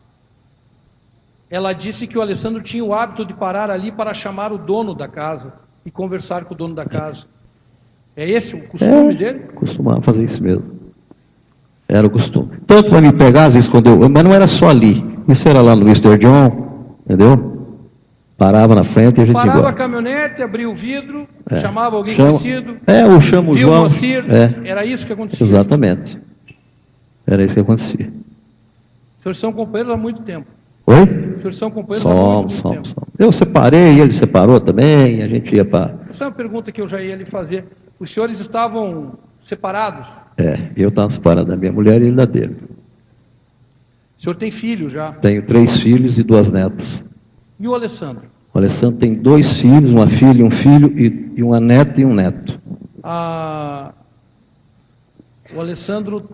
ela disse que o Alessandro tinha o hábito de parar ali para chamar o dono da casa e conversar com o dono da casa. É esse o costume dele? Costumava fazer isso mesmo. Era o costume. Tanto para me pegar, às vezes, mas não era só ali. Isso era lá no Mr. John, entendeu? Parava na frente e a gente ia Parava embora. a caminhonete, abria o vidro, chamava alguém Chama, conhecido. eu chamo o viu João. O Moacir, era isso que acontecia. Exatamente. Era isso que acontecia. Os senhores são companheiros há muito tempo. Oi? Os senhores são companheiros há muito tempo. Eu separei, ele separou também, a gente ia para... Essa é uma pergunta que eu já ia lhe fazer. Os senhores estavam separados? Eu estava separado da minha mulher e ele da dele. O senhor tem filho já? Tenho 3 filhos e 2 netas. E o Alessandro? O Alessandro tem 2 filhos, uma filha e um filho, e uma neta e um neto. O Alessandro...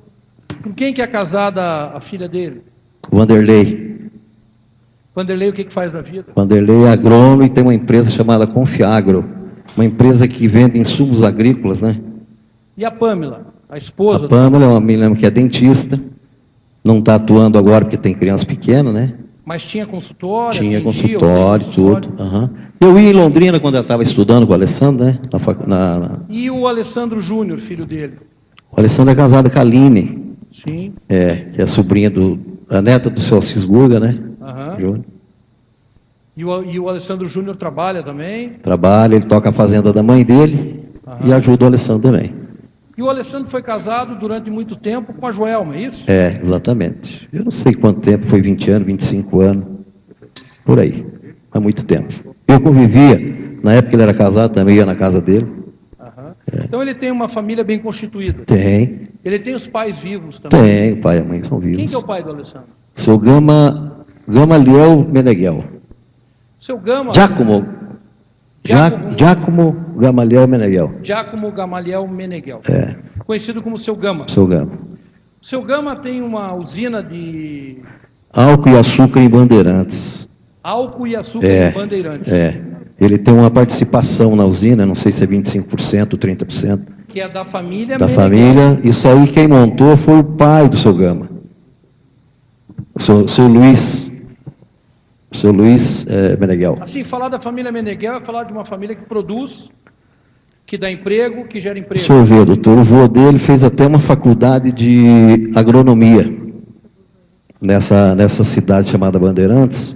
Com quem que é casada a filha dele? Com o Vanderlei. Vanderlei, o que faz da vida? Vanderlei é agrônomo e tem uma empresa chamada Confiagro, uma empresa que vende insumos agrícolas, né? E a Pâmela, a esposa? A Pâmela é uma menina que é dentista, não está atuando agora porque tem criança pequena, né? Mas tinha consultório? Tinha consultório, tudo. Eu ia em Londrina quando eu estava estudando com o Alessandro, né? E o Alessandro Júnior, filho dele? O Alessandro é casado com a Aline. Sim. Que é a sobrinha a neta do seu Assis Gurga, né? Júnior. E o Alessandro Júnior trabalha também? Trabalha, ele toca a fazenda da mãe dele e ajuda o Alessandro também. E o Alessandro foi casado durante muito tempo com a Joelma, é isso? Exatamente. Eu não sei quanto tempo, foi 20 anos, 25 anos, por aí, há muito tempo. Eu convivia, na época que ele era casado, também ia na casa dele. Então ele tem uma família bem constituída? Tem. Ele tem os pais vivos também? Tem, o pai e a mãe são vivos. Quem que é o pai do Alessandro? Seu Gamaliel Meneghel. Seu Gama... Giacomo Gamaliel Meneghel. Giacomo Gamaliel Meneghel. conhecido como Seu Gama. Seu Gama. O Seu Gama tem uma usina de Álcool e açúcar em Bandeirantes. álcool e açúcar em Bandeirantes, Ele tem uma participação na usina, não sei se é 25%, 30%. que é da família Da Meneghel. família. Isso aí quem montou foi o pai do Seu Gama. O seu Luiz. O seu Luiz Meneghel. Assim, falar da família Meneghel é falar de uma família que produz, que dá emprego, que gera O emprego. senhor vê, doutor, o vô dele fez até uma faculdade de agronomia nessa cidade chamada Bandeirantes.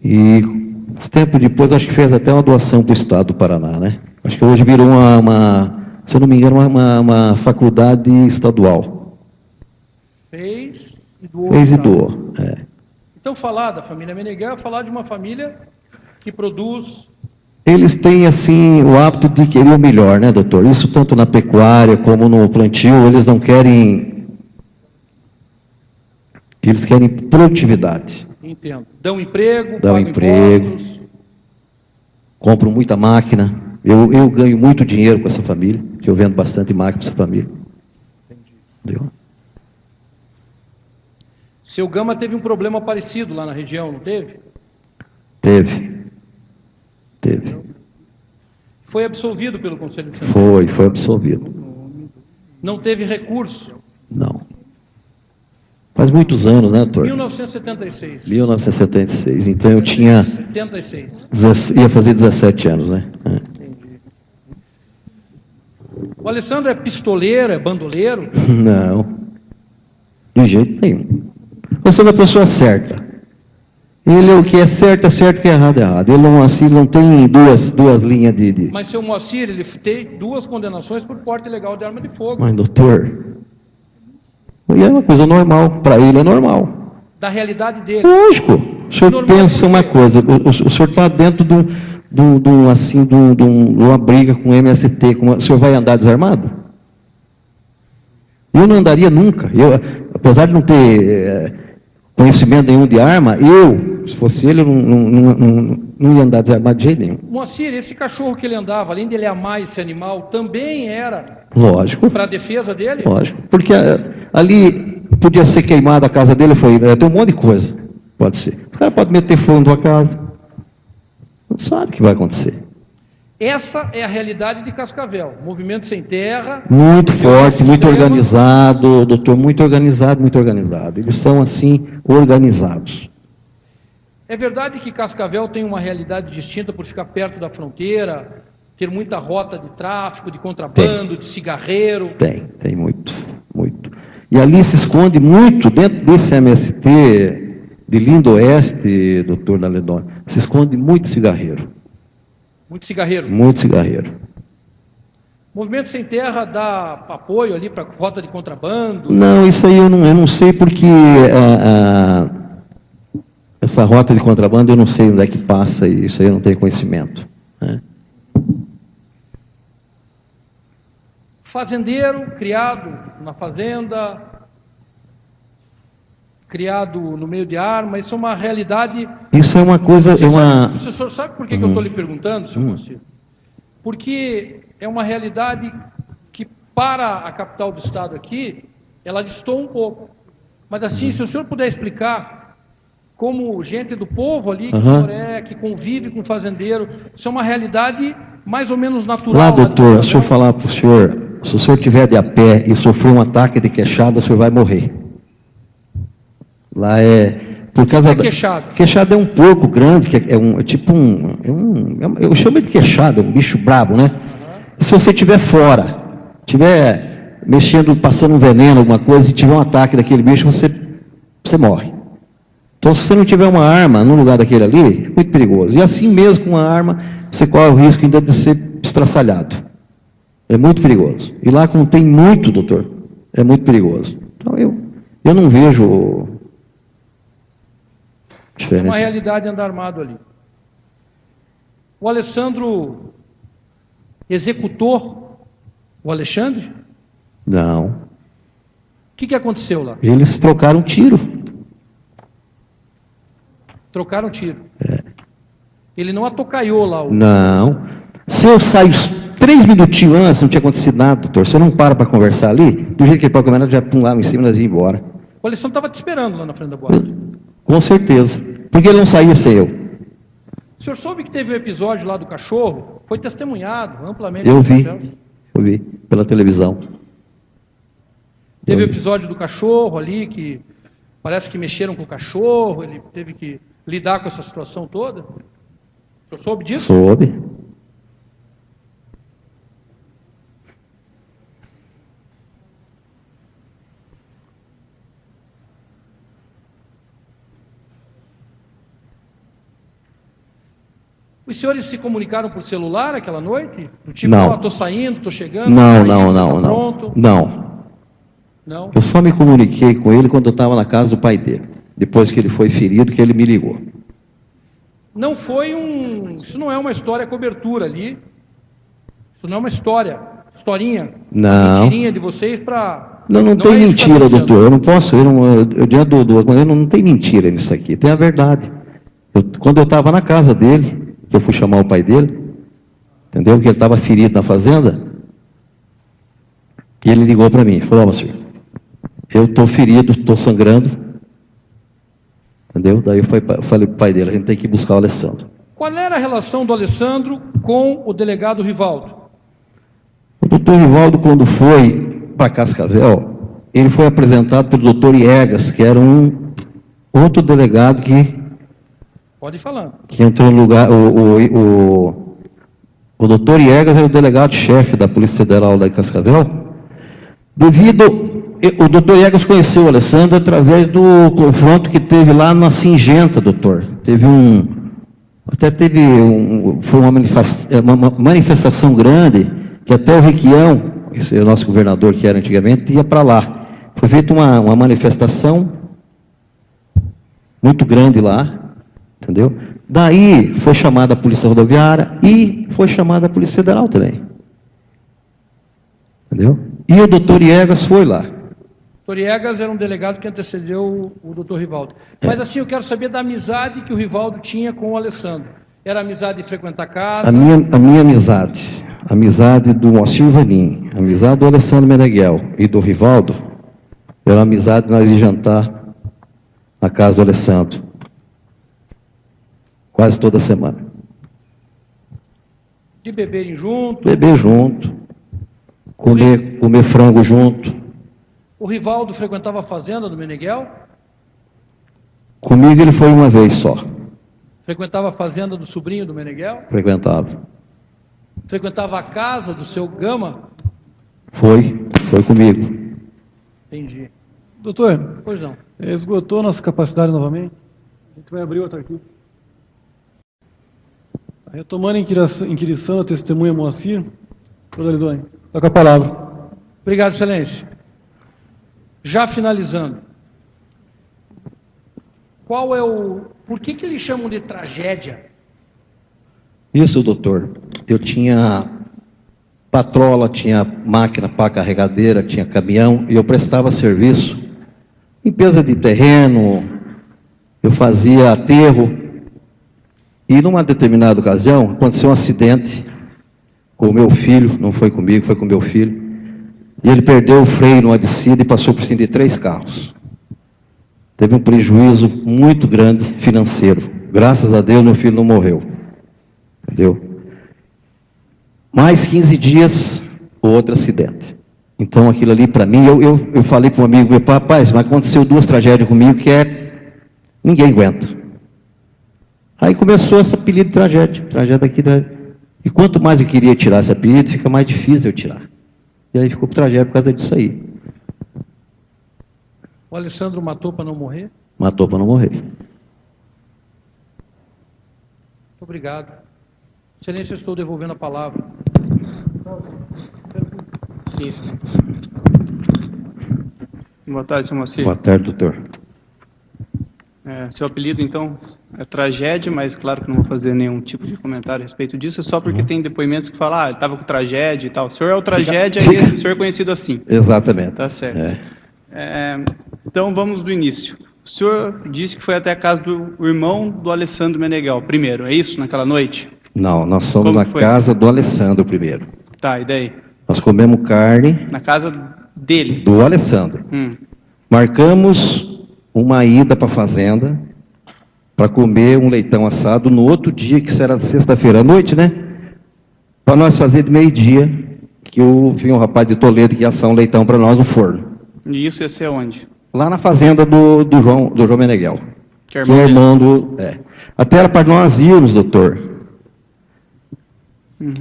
E tempo depois, acho que fez até uma doação para o estado do Paraná, né? Acho que hoje virou se eu não me engano, uma faculdade estadual. Fez e doou. Fez e tá? doou. Então, falar da família Meneghel é falar de uma família que produz. Eles têm, assim, o hábito de querer o melhor, né, doutor? Isso tanto na pecuária como no plantio, eles não querem... Eles querem produtividade. Entendo. Dão emprego, Dão pagam emprego. impostos. Compram muita máquina. Eu ganho muito dinheiro com essa família, que eu vendo bastante máquina para essa família. Entendi. Entendeu? Seu Gama teve um problema parecido lá na região, não teve? Teve. Foi absolvido pelo Conselho de Senado. Foi absolvido. Não teve recurso. Não. Faz muitos anos, né, doutor? 1976. 1976. Então eu tinha... 76. Ia fazer 17 anos, né? Entendi. O Alessandro é pistoleiro, é bandoleiro? Não. De jeito nenhum. Você é uma pessoa certa. Ele é o que é certo, o que é errado, errado. Ele não, assim, não tem duas linhas de... Mas seu Moacir, ele tem 2 condenações por porte ilegal de arma de fogo. Mas, doutor... E é uma coisa normal. Para ele é normal. Da realidade dele. Lógico. O senhor Normal pensa uma coisa. O senhor está dentro de uma briga com o MST. O senhor vai andar desarmado? Eu não andaria nunca. Apesar de não ter conhecimento nenhum de arma, se fosse ele, eu não ia andar desarmado de jeito nenhum. Moacir, esse cachorro que ele andava, além dele amar esse animal, também era Lógico. para a defesa dele? Lógico. Porque ali podia ser queimada a casa dele, tem um monte de coisa. Pode ser. O cara pode meter fogo na tua casa. Não sabe o que vai acontecer. Essa é a realidade de Cascavel. Movimento sem terra. Muito forte, muito extrema. organizado, doutor, muito organizado, muito organizado. Eles são, assim, organizados. É verdade que Cascavel tem uma realidade distinta por ficar perto da fronteira, ter muita rota de tráfico, de contrabando, de cigarreiro? Tem muito, muito. E ali se esconde muito, dentro desse MST de Lindo Oeste, doutor Naledon, se esconde muito cigarreiro. Muito cigarreiro. Muito cigarreiro. Movimento Sem Terra dá apoio ali para rota de contrabando? Não, isso aí eu não sei porque essa rota de contrabando eu não sei onde é que passa, e isso aí eu não tenho conhecimento. Né? Fazendeiro, criado na fazenda, criado no meio de arma, isso é uma realidade... Isso é uma coisa... O senhor sabe por que eu estou lhe perguntando, senhor Moacir? Porque é uma realidade que, para a capital do estado aqui, ela distou um pouco. Mas assim, se o senhor puder explicar, como gente do povo ali, que o senhor que convive com fazendeiro, isso é uma realidade mais ou menos natural. Lá, doutor, se eu falar para o senhor, se o senhor estiver de a pé e sofrer um ataque de queixada, o senhor vai morrer. Lá por causa queixado? Queixada é um porco grande, que eu chamo de queixada, um bicho brabo, né? E se você estiver fora, estiver mexendo, passando um veneno, alguma coisa, e tiver um ataque daquele bicho, você morre. Então, se você não tiver uma arma no lugar daquele ali, é muito perigoso. E assim mesmo com uma arma, você corre o risco ainda de ser estraçalhado. É muito perigoso. E lá, como tem muito, doutor, é muito perigoso. Então, eu não vejo diferente. É uma realidade andar armado ali. O Alessandro executou o Alexandre? Não. O que aconteceu lá? Eles trocaram tiro. Trocaram tiro. Ele não atocaiou lá. Não. Se eu saio 3 minutinhos antes não tinha acontecido nada, doutor. Você não para conversar ali, do jeito que ele pode comer, já pulava em cima e nós ia embora. O Alessandro estava te esperando lá na frente da boate. Com certeza. Porque ele não saía sem eu. O senhor soube que teve um episódio lá do cachorro? Foi testemunhado amplamente. Eu vi pela televisão. Teve o episódio do cachorro ali, que parece que mexeram com o cachorro, ele teve que lidar com essa situação toda. O senhor soube disso? Soube. Os senhores se comunicaram por celular aquela noite? Do tipo, Não. estou saindo, estou chegando, Não, saindo, não, você não, tá não. pronto? Não. Não? Eu só me comuniquei com ele quando eu estava na casa do pai dele. Depois que ele foi ferido, que ele me ligou. Não foi isso não é uma história cobertura ali. Isso não é uma historinha. Não. Uma mentirinha de vocês para... Não é tem isso que tá mentira, acontecendo. doutor. Eu não posso, diante do não tem mentira nisso aqui. Tem a verdade. Quando eu estava na casa dele, que eu fui chamar o pai dele, entendeu? Que ele estava ferido na fazenda, e ele ligou para mim, falou, senhor, eu estou ferido, estou sangrando, entendeu? Daí eu falei para o pai dele, a gente tem que buscar o Alessandro. Qual era a relação do Alessandro com o delegado Rivaldo? O doutor Rivaldo, quando foi para Cascavel, ele foi apresentado pelo doutor Iegas, que era um outro delegado Pode ir falando. que entrou no lugar, o doutor Iegas era o delegado-chefe da Polícia Federal lá de Cascavel. O doutor Iegas conheceu o Alessandro através do confronto que teve lá na Singenta, doutor. Foi uma manifestação grande, que até o Requião, esse é o nosso governador que era antigamente, ia para lá. Foi feita uma manifestação muito grande lá, entendeu? Daí foi chamada a Polícia Rodoviária e foi chamada a Polícia Federal também. Entendeu? E o doutor Iegas foi lá. O doutor Iegas era um delegado que antecedeu o doutor Rivaldo. Mas assim, eu quero saber da amizade que o Rivaldo tinha com o Alessandro. Era amizade de frequentar a casa? A minha amizade do Moacir Vanim, a amizade do Alessandro Meneghel e do Rivaldo, era a amizade de nós ir jantar na casa do Alessandro. Quase toda semana. De beberem junto? Beber junto, comer frango junto. O Rivaldo frequentava a fazenda do Meneghel? Comigo ele foi uma vez só. Frequentava a fazenda do sobrinho do Meneghel? Frequentava. Frequentava a casa do seu Gama? Foi comigo. Entendi. Doutor, Pois não. esgotou nossa capacidade novamente. A gente vai abrir outro arquivo. Retomando a inquirição da testemunha Moacir, doutor Lidoni, está com a palavra. Obrigado, excelência. Já finalizando. Por que eles chamam de tragédia? Isso, doutor. Eu tinha patrola, tinha máquina para carregadeira, tinha caminhão, e eu prestava serviço. Limpeza de terreno, eu fazia aterro. E numa determinada ocasião, aconteceu um acidente com o meu filho, não foi comigo, foi com o meu filho. E ele perdeu o freio numa descida e passou por cima de 3 carros. Teve um prejuízo muito grande financeiro. Graças a Deus, meu filho não morreu. Entendeu? Mais 15 dias, outro acidente. Então, aquilo ali, para mim, eu falei para um amigo meu, rapaz, mas aconteceu 2 tragédias comigo que ninguém aguenta. Aí começou esse apelido de tragédia aqui. E quanto mais eu queria tirar esse apelido, fica mais difícil eu tirar. E aí ficou tragédia por causa disso aí. O Alessandro matou para não morrer? Matou para não morrer. Muito obrigado. Excelência, eu estou devolvendo a palavra. Sim, sim. Boa tarde, senhor Moacir. Boa tarde, doutor. Seu apelido, então, é tragédia, mas claro que não vou fazer nenhum tipo de comentário a respeito disso, é só porque tem depoimentos que falam, ele estava com tragédia e tal. O senhor é o tragédia e o senhor é conhecido assim. Exatamente. Tá certo. Então, vamos do início. O senhor disse que foi até a casa do irmão do Alessandro Meneghel, primeiro, é isso, naquela noite? Não, nós fomos Como na foi? casa do Alessandro primeiro. Tá, e daí? Nós comemos carne Na casa dele. do Alessandro. Marcamos uma ida para a fazenda para comer um leitão assado no outro dia, que será sexta-feira à noite, né? Para nós fazer de meio-dia, que vinha um rapaz de Toledo que ia assar um leitão para nós no forno. E isso ia ser onde? Lá na fazenda do João Meneghel. Que é Que é irmão irmão do... Até era para nós irmos, doutor.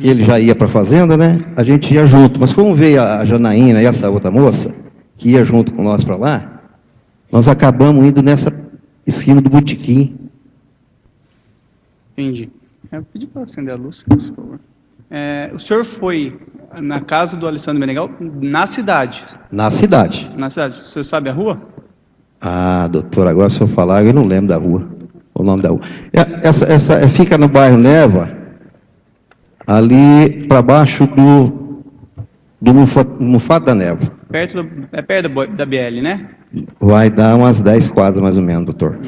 Ele já ia para a fazenda, né? A gente ia junto. Mas como veio a Janaína e essa outra moça, que ia junto com nós para lá, nós acabamos indo nessa esquina do botequim. Entendi. Eu pedi para acender a luz, por favor. O senhor foi na casa do Alessandro Meneghel na cidade? Na cidade. Na cidade. O senhor sabe a rua? Ah, doutor, agora se eu falar, eu não lembro da rua. O nome da rua. Fica no bairro Neva, ali para baixo do Mufado da Neva. Perto da BL, né? Vai dar umas 10 quadras mais ou menos, doutor.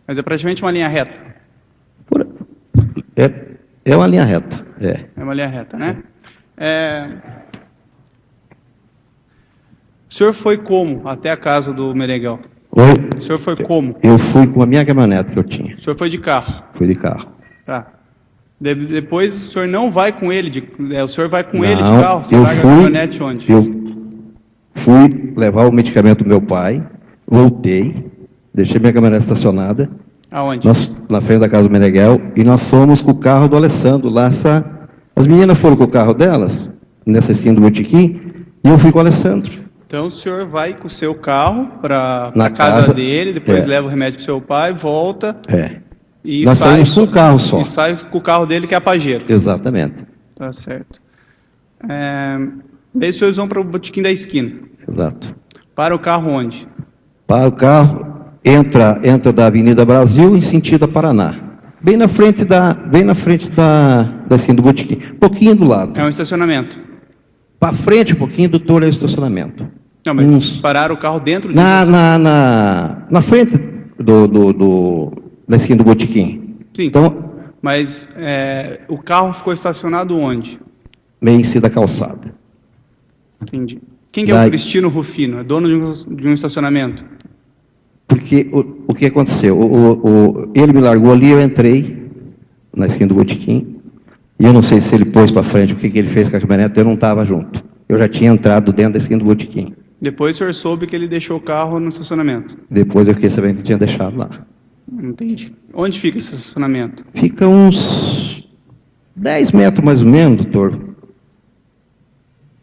Mas é praticamente uma linha reta. É uma linha reta. É uma linha reta, né? O senhor foi como até a casa do Meneghel? Oi? O senhor foi como? Eu fui com a minha caminhonete que eu tinha. O senhor foi de carro? Fui de carro. Tá. Depois o senhor não vai com ele, o senhor vai com ele de Não, carro? Você eu larga a fui- caminhonete onde? Eu fui levar o medicamento do meu pai, voltei, deixei minha caminhonete estacionada, Aonde? na frente da casa do Meneghel, e nós fomos com o carro do Alessandro lá. As meninas foram com o carro delas, nessa esquina do botequim, e eu fui com o Alessandro. Então o senhor vai com o seu carro para Na a casa casa- dele, depois é. leva o remédio para seu pai, volta e Nós sai, saímos com um carro só. e sai com o carro dele que é a Pajero. Exatamente. Tá certo. Daí os senhores vão para o botequim da esquina. Exato. Para o carro onde? Para o carro, entra da Avenida Brasil em sentido a Paraná. Bem na frente da esquina do botequim. Um pouquinho do lado. É um estacionamento. Para frente um pouquinho, doutor, é o estacionamento. Não, mas Uns- pararam o carro dentro de Na frente da esquina do botequim. Sim, Então, mas o carro ficou estacionado onde? meio em cima da calçada. Entendi. Quem que é Daí- o Cristino Rufino? É dono de um estacionamento? Porque o que aconteceu? Ele me largou ali, eu entrei na esquina do botequim, e eu não sei se ele pôs para frente, o que ele fez com a caminhonete, eu não estava junto. Eu já tinha entrado dentro da esquina do botequim. Depois o senhor soube que ele deixou o carro no estacionamento. Depois eu fiquei sabendo que tinha deixado lá. Entendi. Onde fica esse estacionamento? Fica uns 10 metros mais ou menos, doutor.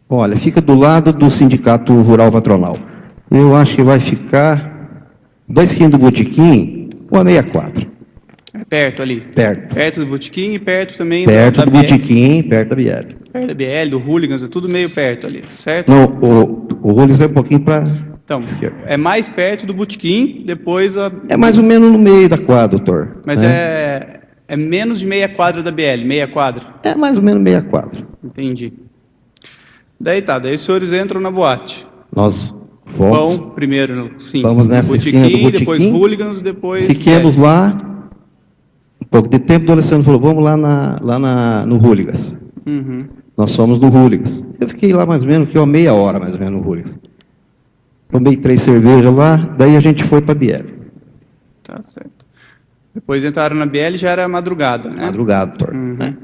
Olha, fica do lado do Sindicato Rural Patronal. Eu acho que vai ficar da esquina do botequim, uma 64. É perto ali. Perto. Perto do botequim e perto também Perto da do BL. botequim, perto da BL. Perto da BL, do Hooligans, é tudo meio perto ali, certo? Não, o Rolis é um pouquinho para... Então, é mais perto do botequim, depois É mais ou menos no meio da quadra, doutor. Mas né? é menos de meia quadra da BL, meia quadra. É mais ou menos meia quadra. Entendi. Daí os senhores entram na boate. Nós fomos, Vão primeiro, sim, Vamos no nessa esquina do botequim, depois Hooligans, depois... fiquemos lá, um pouco de tempo, o Alessandro falou, vamos lá no Hooligans. Uhum. Nós fomos no Hooligans. Eu fiquei lá mais ou menos, uma meia hora mais ou menos no Hooligans. Tomei 3 cervejas lá, daí a gente foi para a Biel. Tá certo. Depois entraram na BL, já era madrugada, né? Madrugada, doutor. Uhum.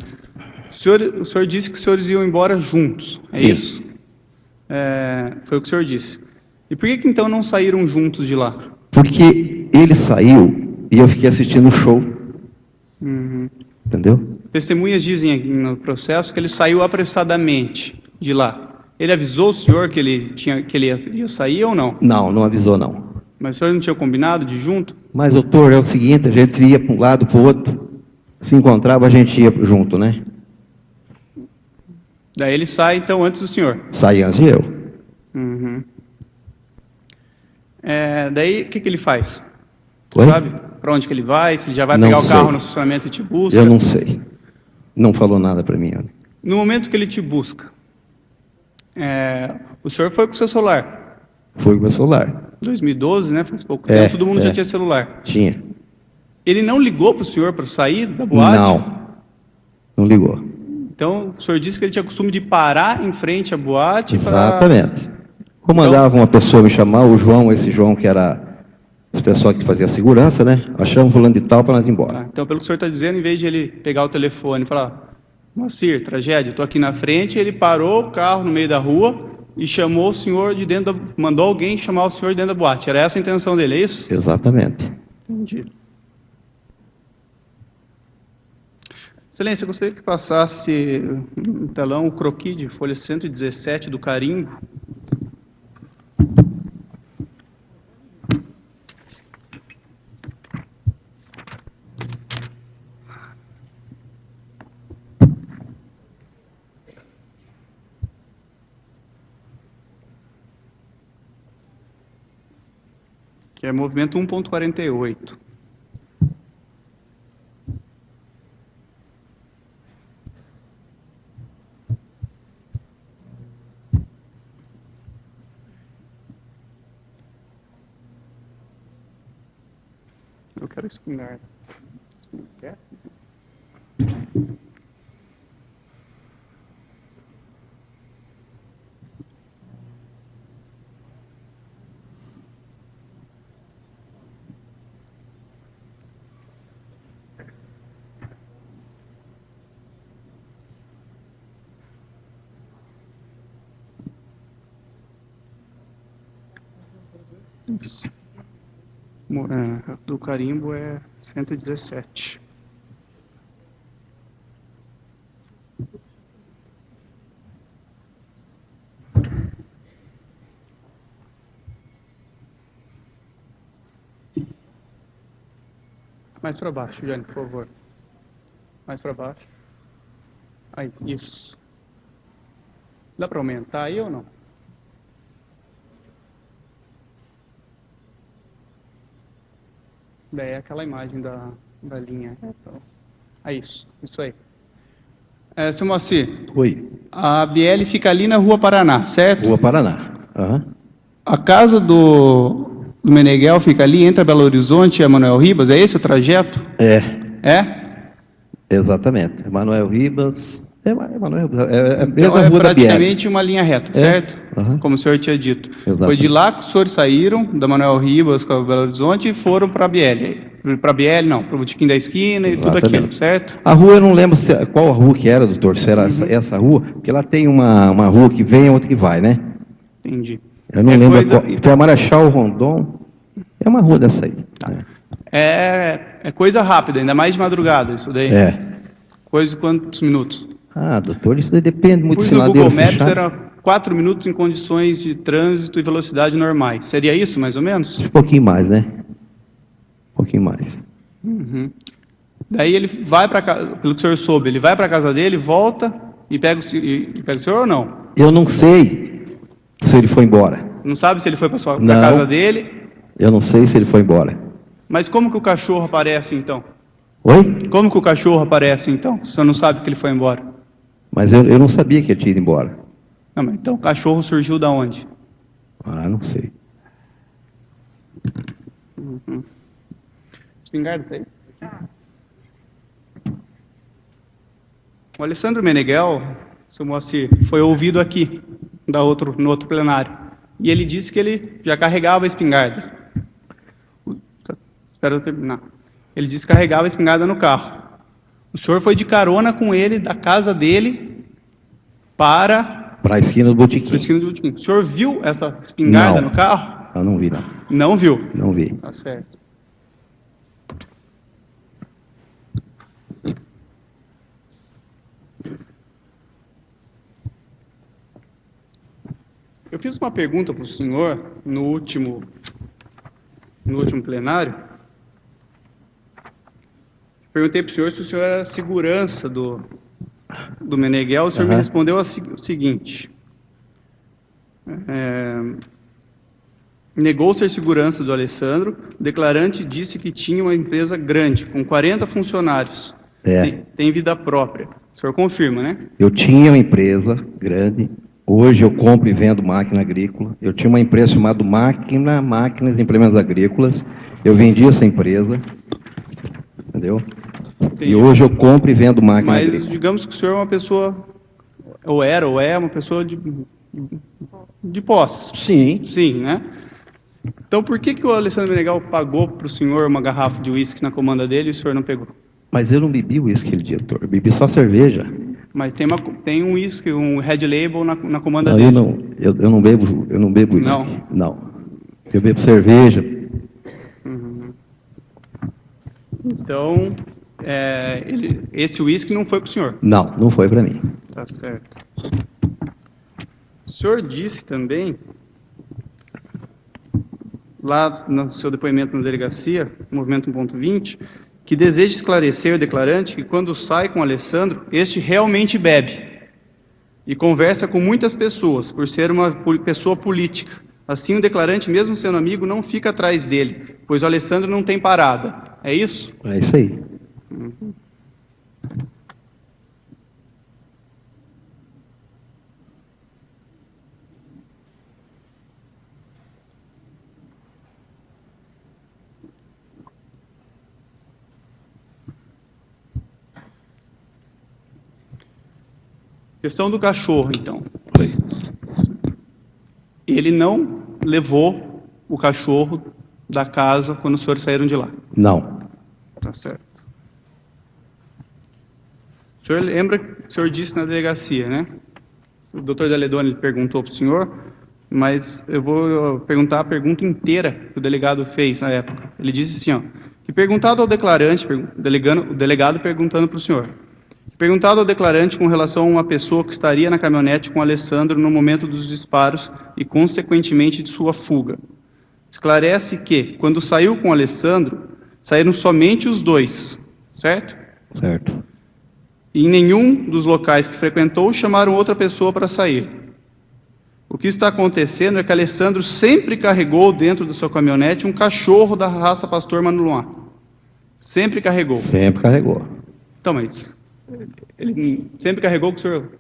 O senhor disse que os senhores iam embora juntos, é Sim. isso? Foi o que o senhor disse. E por que então não saíram juntos de lá? Porque ele saiu e eu fiquei assistindo o show, Uhum. entendeu? Testemunhas dizem aqui no processo que ele saiu apressadamente de lá. Ele avisou o senhor que ele ia sair ou não? Não, não avisou não. Mas o senhor não tinha combinado de ir junto? Mas, doutor, é o seguinte, a gente ia para um lado, para o outro, se encontrava, a gente ia junto, né? Daí ele sai, então, antes do senhor. Saía antes de eu. Uhum. Daí, o que ele faz? Oi? Sabe? Para onde que ele vai? Se ele já vai Não pegar o carro sei. no estacionamento e te busca? Eu não sei. Não falou nada para mim. Olha. No momento que ele te busca, o senhor foi com o seu celular. Foi com o meu celular. 2012, né? Faz pouco tempo, todo mundo já tinha celular. Tinha. Ele não ligou para o senhor para sair da boate? Não ligou. Então, o senhor disse que ele tinha costume de parar em frente à boate para... Exatamente. Eu mandava uma pessoa me chamar, o João, esse João que era as pessoas que faziam a segurança, né? Achamos fulano de tal para nós ir embora. Então, pelo que o senhor está dizendo, em vez de ele pegar o telefone e falar, Moacir, tragédia, estou aqui na frente, ele parou o carro no meio da rua e chamou o senhor de dentro da... mandou alguém chamar o senhor de dentro da boate. Era essa a intenção dele, é isso? Exatamente. Entendi. Excelência, eu gostaria que passasse no telão o croquis de folha 117 do carimbo. Que é movimento 1.48. Eu quero espingarda. Quer? Isso. Do carimbo é 117. Mais para baixo, Jane, por favor. Mais para baixo. Aí, isso. Dá para aumentar aí ou não? Daí é aquela imagem da linha. Então, é isso aí. Seu Moacir, Oi. a BL fica ali na Rua Paraná, certo? Rua Paraná. Uhum. A casa do Meneghel fica ali entre a Belo Horizonte e a Manuel Ribas, é esse o trajeto? É. É? Exatamente. Manuel Ribas. Manuel Ribas. Então é praticamente uma linha reta, certo? Uhum. Como o senhor tinha dito. Exatamente. Foi de lá que os senhores saíram, da Manuel Ribas com a Belo Horizonte, e foram para a BL. Para a BL, não, para o Botequim da Esquina e tudo aquilo, certo? A rua, eu não lembro qual a rua que era, doutor, se era essa rua, porque lá tem uma rua que vem e outra que vai, né? Entendi. Eu não lembro qual. Tem a Marechal Rondon, é uma rua dessa aí. Tá. É coisa rápida, ainda mais de madrugada, isso daí. É. Coisa de quantos minutos? Ah, doutor, isso daí depende muito do sinal dele. No Google Maps fechado. era 4 minutos em condições de trânsito e velocidade normais. Seria isso, mais ou menos? Um pouquinho mais, né? Um pouquinho mais. Uhum. Daí ele vai para casa, pelo que o senhor soube, ele vai para a casa dele, volta e pega o senhor ou não? Eu não sei se ele foi embora. Não sabe se ele foi para a casa dele? Eu não sei se ele foi embora. Mas como que o cachorro aparece então? Oi? Como que o cachorro aparece então, se o senhor não sabe que ele foi embora? Mas eu não sabia que ele tinha ido embora. Não, mas então o cachorro surgiu da onde? Ah, não sei. Uhum. Espingarda tá aí? O Alessandro Meneghel, seu Moacir, foi ouvido aqui, no outro plenário. E ele disse que ele já carregava a espingarda. Espera eu terminar. Ele disse que carregava a espingarda no carro. O senhor foi de carona com ele, da casa dele, para a esquina do Botequim. O senhor viu essa espingarda no carro? Eu não vi, não. Não viu? Não vi. Tá certo. Eu fiz uma pergunta para o senhor no último plenário. Perguntei para o senhor se o senhor era segurança do Meneghel. O senhor me respondeu o seguinte. Negou ser segurança do Alessandro. O declarante disse que tinha uma empresa grande, com 40 funcionários. Tem vida própria. O senhor confirma, né? Eu tinha uma empresa grande. Hoje eu compro e vendo máquina agrícola. Eu tinha uma empresa chamada Máquinas e Implementos Agrícolas. Eu vendi essa empresa. Entendeu? Entendi. E hoje eu compro e vendo máquina Mas agrícola. digamos que o senhor é uma pessoa, ou é uma pessoa de posses. Sim. Sim, né? Então, por que o Alessandro Meneghel pagou para o senhor uma garrafa de uísque na comanda dele e o senhor não pegou? Mas eu não bebi uísque aquele dia, doutor. Eu bebi só cerveja. Mas tem um uísque, um Red Label na comanda Não, dele. eu não bebo uísque. Não? Não. Eu bebo cerveja. Então, esse uísque não foi para o senhor? Não, não foi para mim. Tá certo. O senhor disse também, lá no seu depoimento na delegacia, movimento 1.20, que deseja esclarecer o declarante que quando sai com o Alessandro, este realmente bebe e conversa com muitas pessoas, por ser uma pessoa política. Assim, o declarante, mesmo sendo amigo, não fica atrás dele, pois o Alessandro não tem parada. É isso? É isso aí. Questão do cachorro, então. Ele não levou o cachorro da casa quando os senhores saíram de lá? Não. Tá certo. O senhor lembra que o senhor disse na delegacia, né? O doutor Daledoni perguntou para o senhor, mas eu vou perguntar a pergunta inteira que o delegado fez na época. Ele disse assim, ó, que perguntado ao declarante, o delegado perguntando para o senhor, perguntado ao declarante com relação a uma pessoa que estaria na caminhonete com o Alessandro no momento dos disparos e, consequentemente, de sua fuga. Esclarece que, quando saiu com o Alessandro, saíram somente os dois, certo? Certo. E em nenhum dos locais que frequentou chamaram outra pessoa para sair. O que está acontecendo é que Alessandro sempre carregou dentro da sua caminhonete um cachorro da raça Pastor Malinois. Sempre carregou. Sempre carregou. Então, mas ele sempre carregou, que o senhor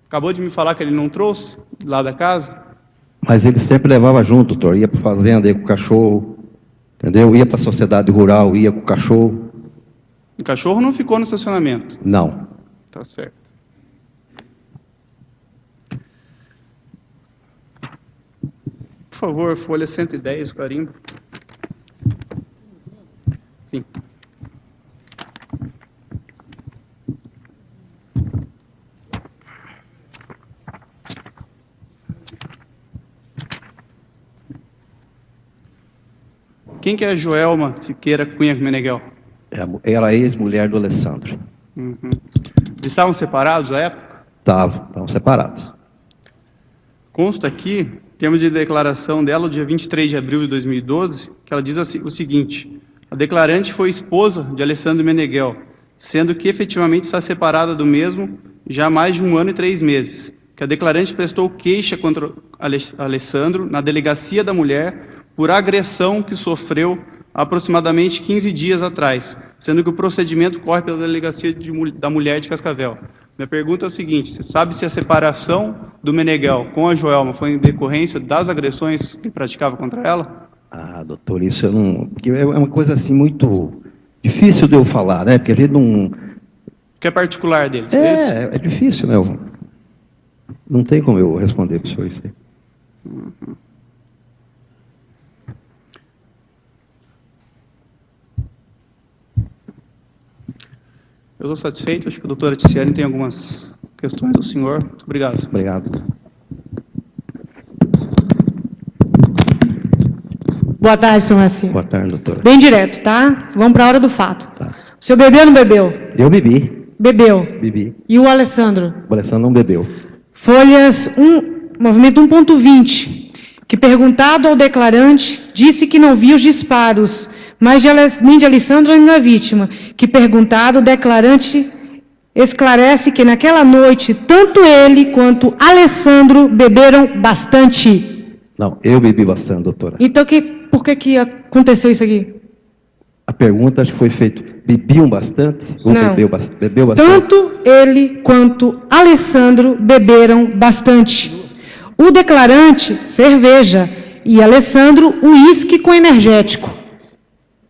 acabou de me falar que ele não trouxe lá da casa? Mas ele sempre levava junto, doutor. Ia para a fazenda, ia com o cachorro, entendeu? Ia para a sociedade rural, ia com o cachorro. O cachorro não ficou no estacionamento? Não. Tá certo. Por favor, folha 110, carimbo. Sim. Quem que é a Joelma Siqueira Cunha Meneghel? Era a ex-mulher do Alessandro. Uhum. Eles estavam separados à época? Estavam separados. Consta aqui, em termos de declaração dela, dia 23 de abril de 2012, que ela diz o seguinte: a declarante foi esposa de Alessandro Meneghel, sendo que efetivamente está separada do mesmo já há mais de 1 ano e 3 meses, que a declarante prestou queixa contra Alessandro na delegacia da mulher por agressão que sofreu há aproximadamente 15 dias atrás, sendo que o procedimento corre pela delegacia da mulher de Cascavel. Minha pergunta é o seguinte: você sabe se a separação do Meneghel com a Joelma foi em decorrência das agressões que praticava contra ela? Ah, doutor, isso eu não... Porque é uma coisa assim muito difícil de eu falar, né? Porque a gente não... Que é particular deles, é isso? É difícil, né? Não tem como eu responder para o senhor isso aí. Uhum. Eu estou satisfeito, acho que a doutora Ticiane tem algumas questões ao senhor. Muito obrigado. Obrigado. Boa tarde, senhor Raci. Boa tarde, doutora. Bem direto, tá? Vamos para a hora do fato. Tá. O senhor bebeu ou não bebeu? Eu bebi. Bebeu. Bebi. E o Alessandro? O Alessandro não bebeu. Folhas 1, movimento 1.20, que perguntado ao declarante, disse que não viu os disparos, mas nem de Alessandro nem da vítima, que perguntado, o declarante esclarece que naquela noite, tanto ele quanto Alessandro beberam bastante. Não, eu bebi bastante, doutora. Então, por que aconteceu isso aqui? A pergunta acho que foi feita, bebiam bastante? Ou Não. bebeu bastante? Tanto ele quanto Alessandro beberam bastante. O declarante, cerveja, e Alessandro, uísque com energético.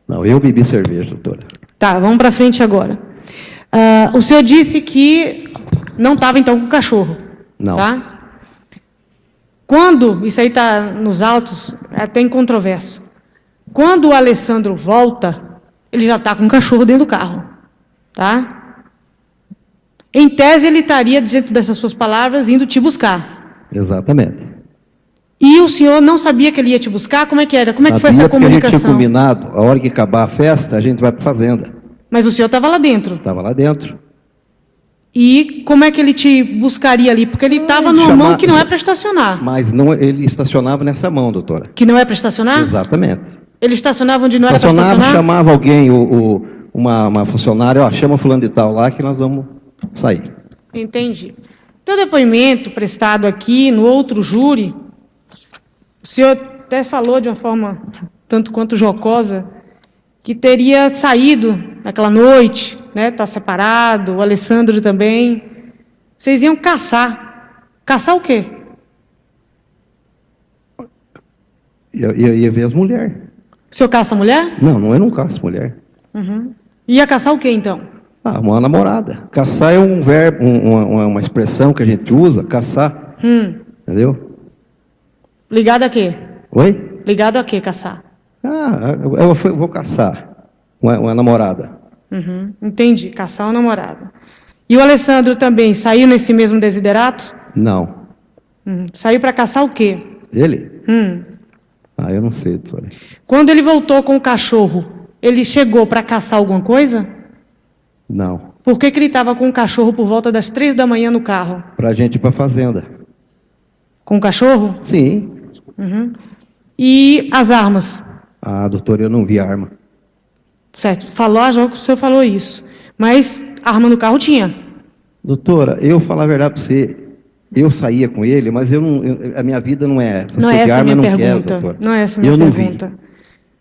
Não, eu bebi cerveja, doutora. Tá, vamos para frente agora. O senhor disse que não estava, então, com o cachorro. Não. Tá? Quando, isso aí está nos autos, é até incontroverso. Quando o Alessandro volta, ele já está com o cachorro dentro do carro. Tá? Em tese, ele estaria, diante dessas suas palavras, indo te buscar. Exatamente. E o senhor não sabia que ele ia te buscar? Como é que era? Como é que foi essa Sabia porque a gente tinha comunicação? combinado, a hora que acabar a festa, a gente vai para a fazenda. Mas o senhor estava lá dentro. Estava lá dentro. E como é que ele te buscaria ali? Porque ele estava numa mão que não é para estacionar. Mas não, ele estacionava nessa mão, doutora. Que não é para estacionar? Exatamente. Ele estacionava onde não era para Estacionava, estacionar? chamava alguém, uma funcionária, ó, chama fulano de tal lá que nós vamos sair. Entendi. Teu depoimento prestado aqui no outro júri, o senhor até falou de uma forma tanto quanto jocosa, que teria saído naquela noite, né, tá separado, o Alessandro também. Vocês iam caçar. Caçar o quê? Ia ver as mulheres. O senhor caça a mulher? Não, eu não caço mulher. Uhum. Ia caçar o quê, então? Ah, uma namorada. Caçar é um verbo, uma expressão que a gente usa, caçar, entendeu? Ligado a quê? Oi? Ligado a quê, caçar? Ah, eu vou caçar uma namorada. Uhum. Entendi, caçar uma namorada. E o Alessandro também saiu nesse mesmo desiderato? Não. Saiu para caçar o quê? Ele? Hum. Ah, eu não sei, doutora. Quando ele voltou com o cachorro, ele chegou para caçar alguma coisa? Não. Por que ele estava com o cachorro por volta das 3 da manhã no carro? Pra gente ir pra fazenda. Com o cachorro? Sim. Uhum. E as armas? Ah, doutora, eu não vi arma. Certo, o senhor falou isso. Mas arma no carro tinha? Doutora, eu falar a verdade pra você, eu saía com ele, mas a minha vida não é essa. Não é essa a minha eu não pergunta. quero, doutora. Não é essa a minha eu não pergunta. vi.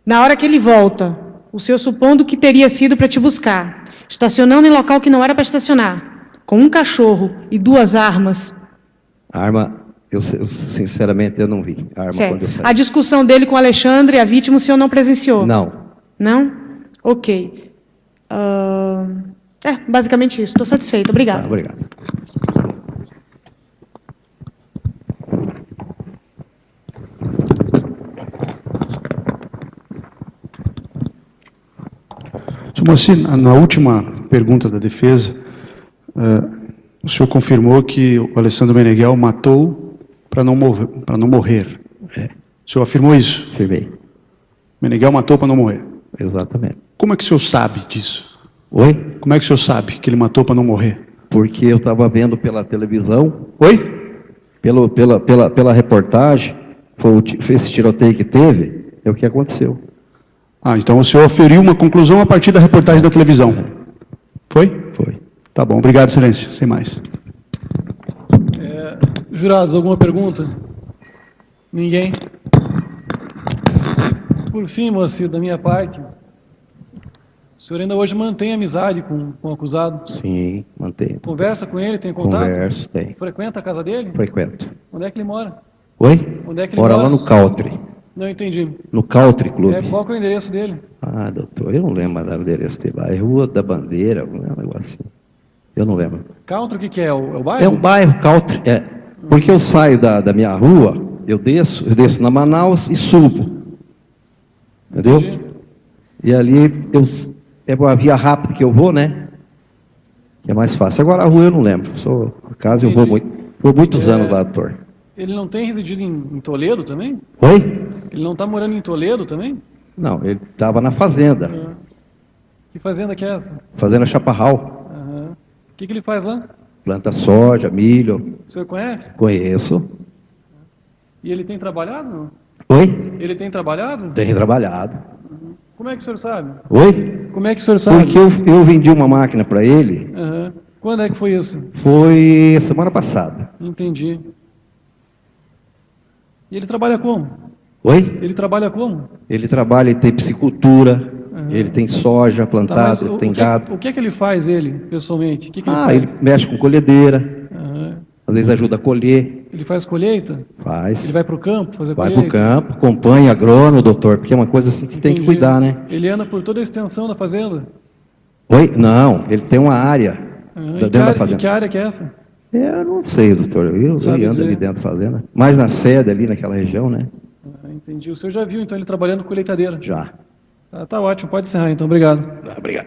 Na hora que ele volta, o senhor supondo que teria sido para te buscar, estacionando em local que não era para estacionar, com um cachorro e 2 armas. Arma, eu sinceramente eu não vi. Arma Certo. quando eu saí. A discussão dele com o Alexandre, a vítima, o senhor não presenciou? Não. Não? Ok. Basicamente isso. Estou satisfeito. Obrigada. Tá, obrigado. Sr. Moacir, na última pergunta da defesa, o senhor confirmou que o Alessandro Meneghel matou para não morrer. É. O senhor afirmou isso? Firmei. Meneghel matou para não morrer. Exatamente. Como é que o senhor sabe disso? Oi? Como é que o senhor sabe que ele matou para não morrer? Porque eu estava vendo pela televisão, Oi? pela reportagem, foi esse tiroteio que teve, é o que aconteceu. Ah, então o senhor aferiu uma conclusão a partir da reportagem da televisão. Foi? Foi. Tá bom, obrigado, excelência. Sem mais. Jurados, alguma pergunta? Ninguém? Por fim, Moacir, da minha parte, o senhor ainda hoje mantém amizade com o acusado? Sim, mantenho. Conversa com ele, tem contato? Converso, tem. Frequenta a casa dele? Frequento. Onde é que ele mora? Oi? Onde é que ele Mora mora? lá no Country. Não entendi. No Country Club. Qual que é o endereço dele? Ah, doutor, eu não lembro mais do endereço dele lá. É Rua da Bandeira, não é um negócio assim. Eu não lembro. Country, o que é? O bairro? É um bairro Country, é. Porque eu saio da minha rua, eu desço na Manaus e subo. Entendeu? Entendi. E ali é uma via rápida que eu vou, né? Que é mais fácil. Agora a rua eu não lembro. Sou a casa eu vou muitos anos lá, doutor. Ele não tem residido em Toledo também? Oi? Ele não está morando em Toledo também? Não, ele estava na fazenda, Que fazenda que é essa? fazenda Chaparral. Aham. O que ele faz lá? Planta soja, milho. O senhor conhece? Conheço. E ele tem trabalhado? Não? Oi? Ele tem trabalhado? Tem trabalhado. Como é que o senhor sabe? Oi? Como é que o senhor sabe? Porque eu vendi uma máquina para ele, Aham. Quando é que foi isso? foi semana passada. Entendi. E ele trabalha como? Oi? Ele trabalha como? Ele trabalha, ele tem piscicultura, Aham. ele tem soja Tá, mas plantada, ele tem gado. O que é que ele faz, ele, pessoalmente? O que ele Ah, ele faz? mexe com colhedeira, Aham. às vezes ajuda a colher, Ele faz colheita? faz. Ele vai para o campo fazer Vai colheita? para o campo, acompanha, agrônomo, doutor, porque é uma coisa assim que tem que Entendi. cuidar, né? Ele anda por toda a extensão da fazenda? Oi? Não, ele tem uma área dentro da E fazenda. que área que é essa? Eu não sei, doutor, eu Sabe ando dizer. ali dentro da fazenda. Mais na sede, ali naquela região, né? Entendi. O senhor já viu, então, ele trabalhando com colheitadeira? Já. Tá ótimo, pode encerrar, então. Obrigado. Obrigado.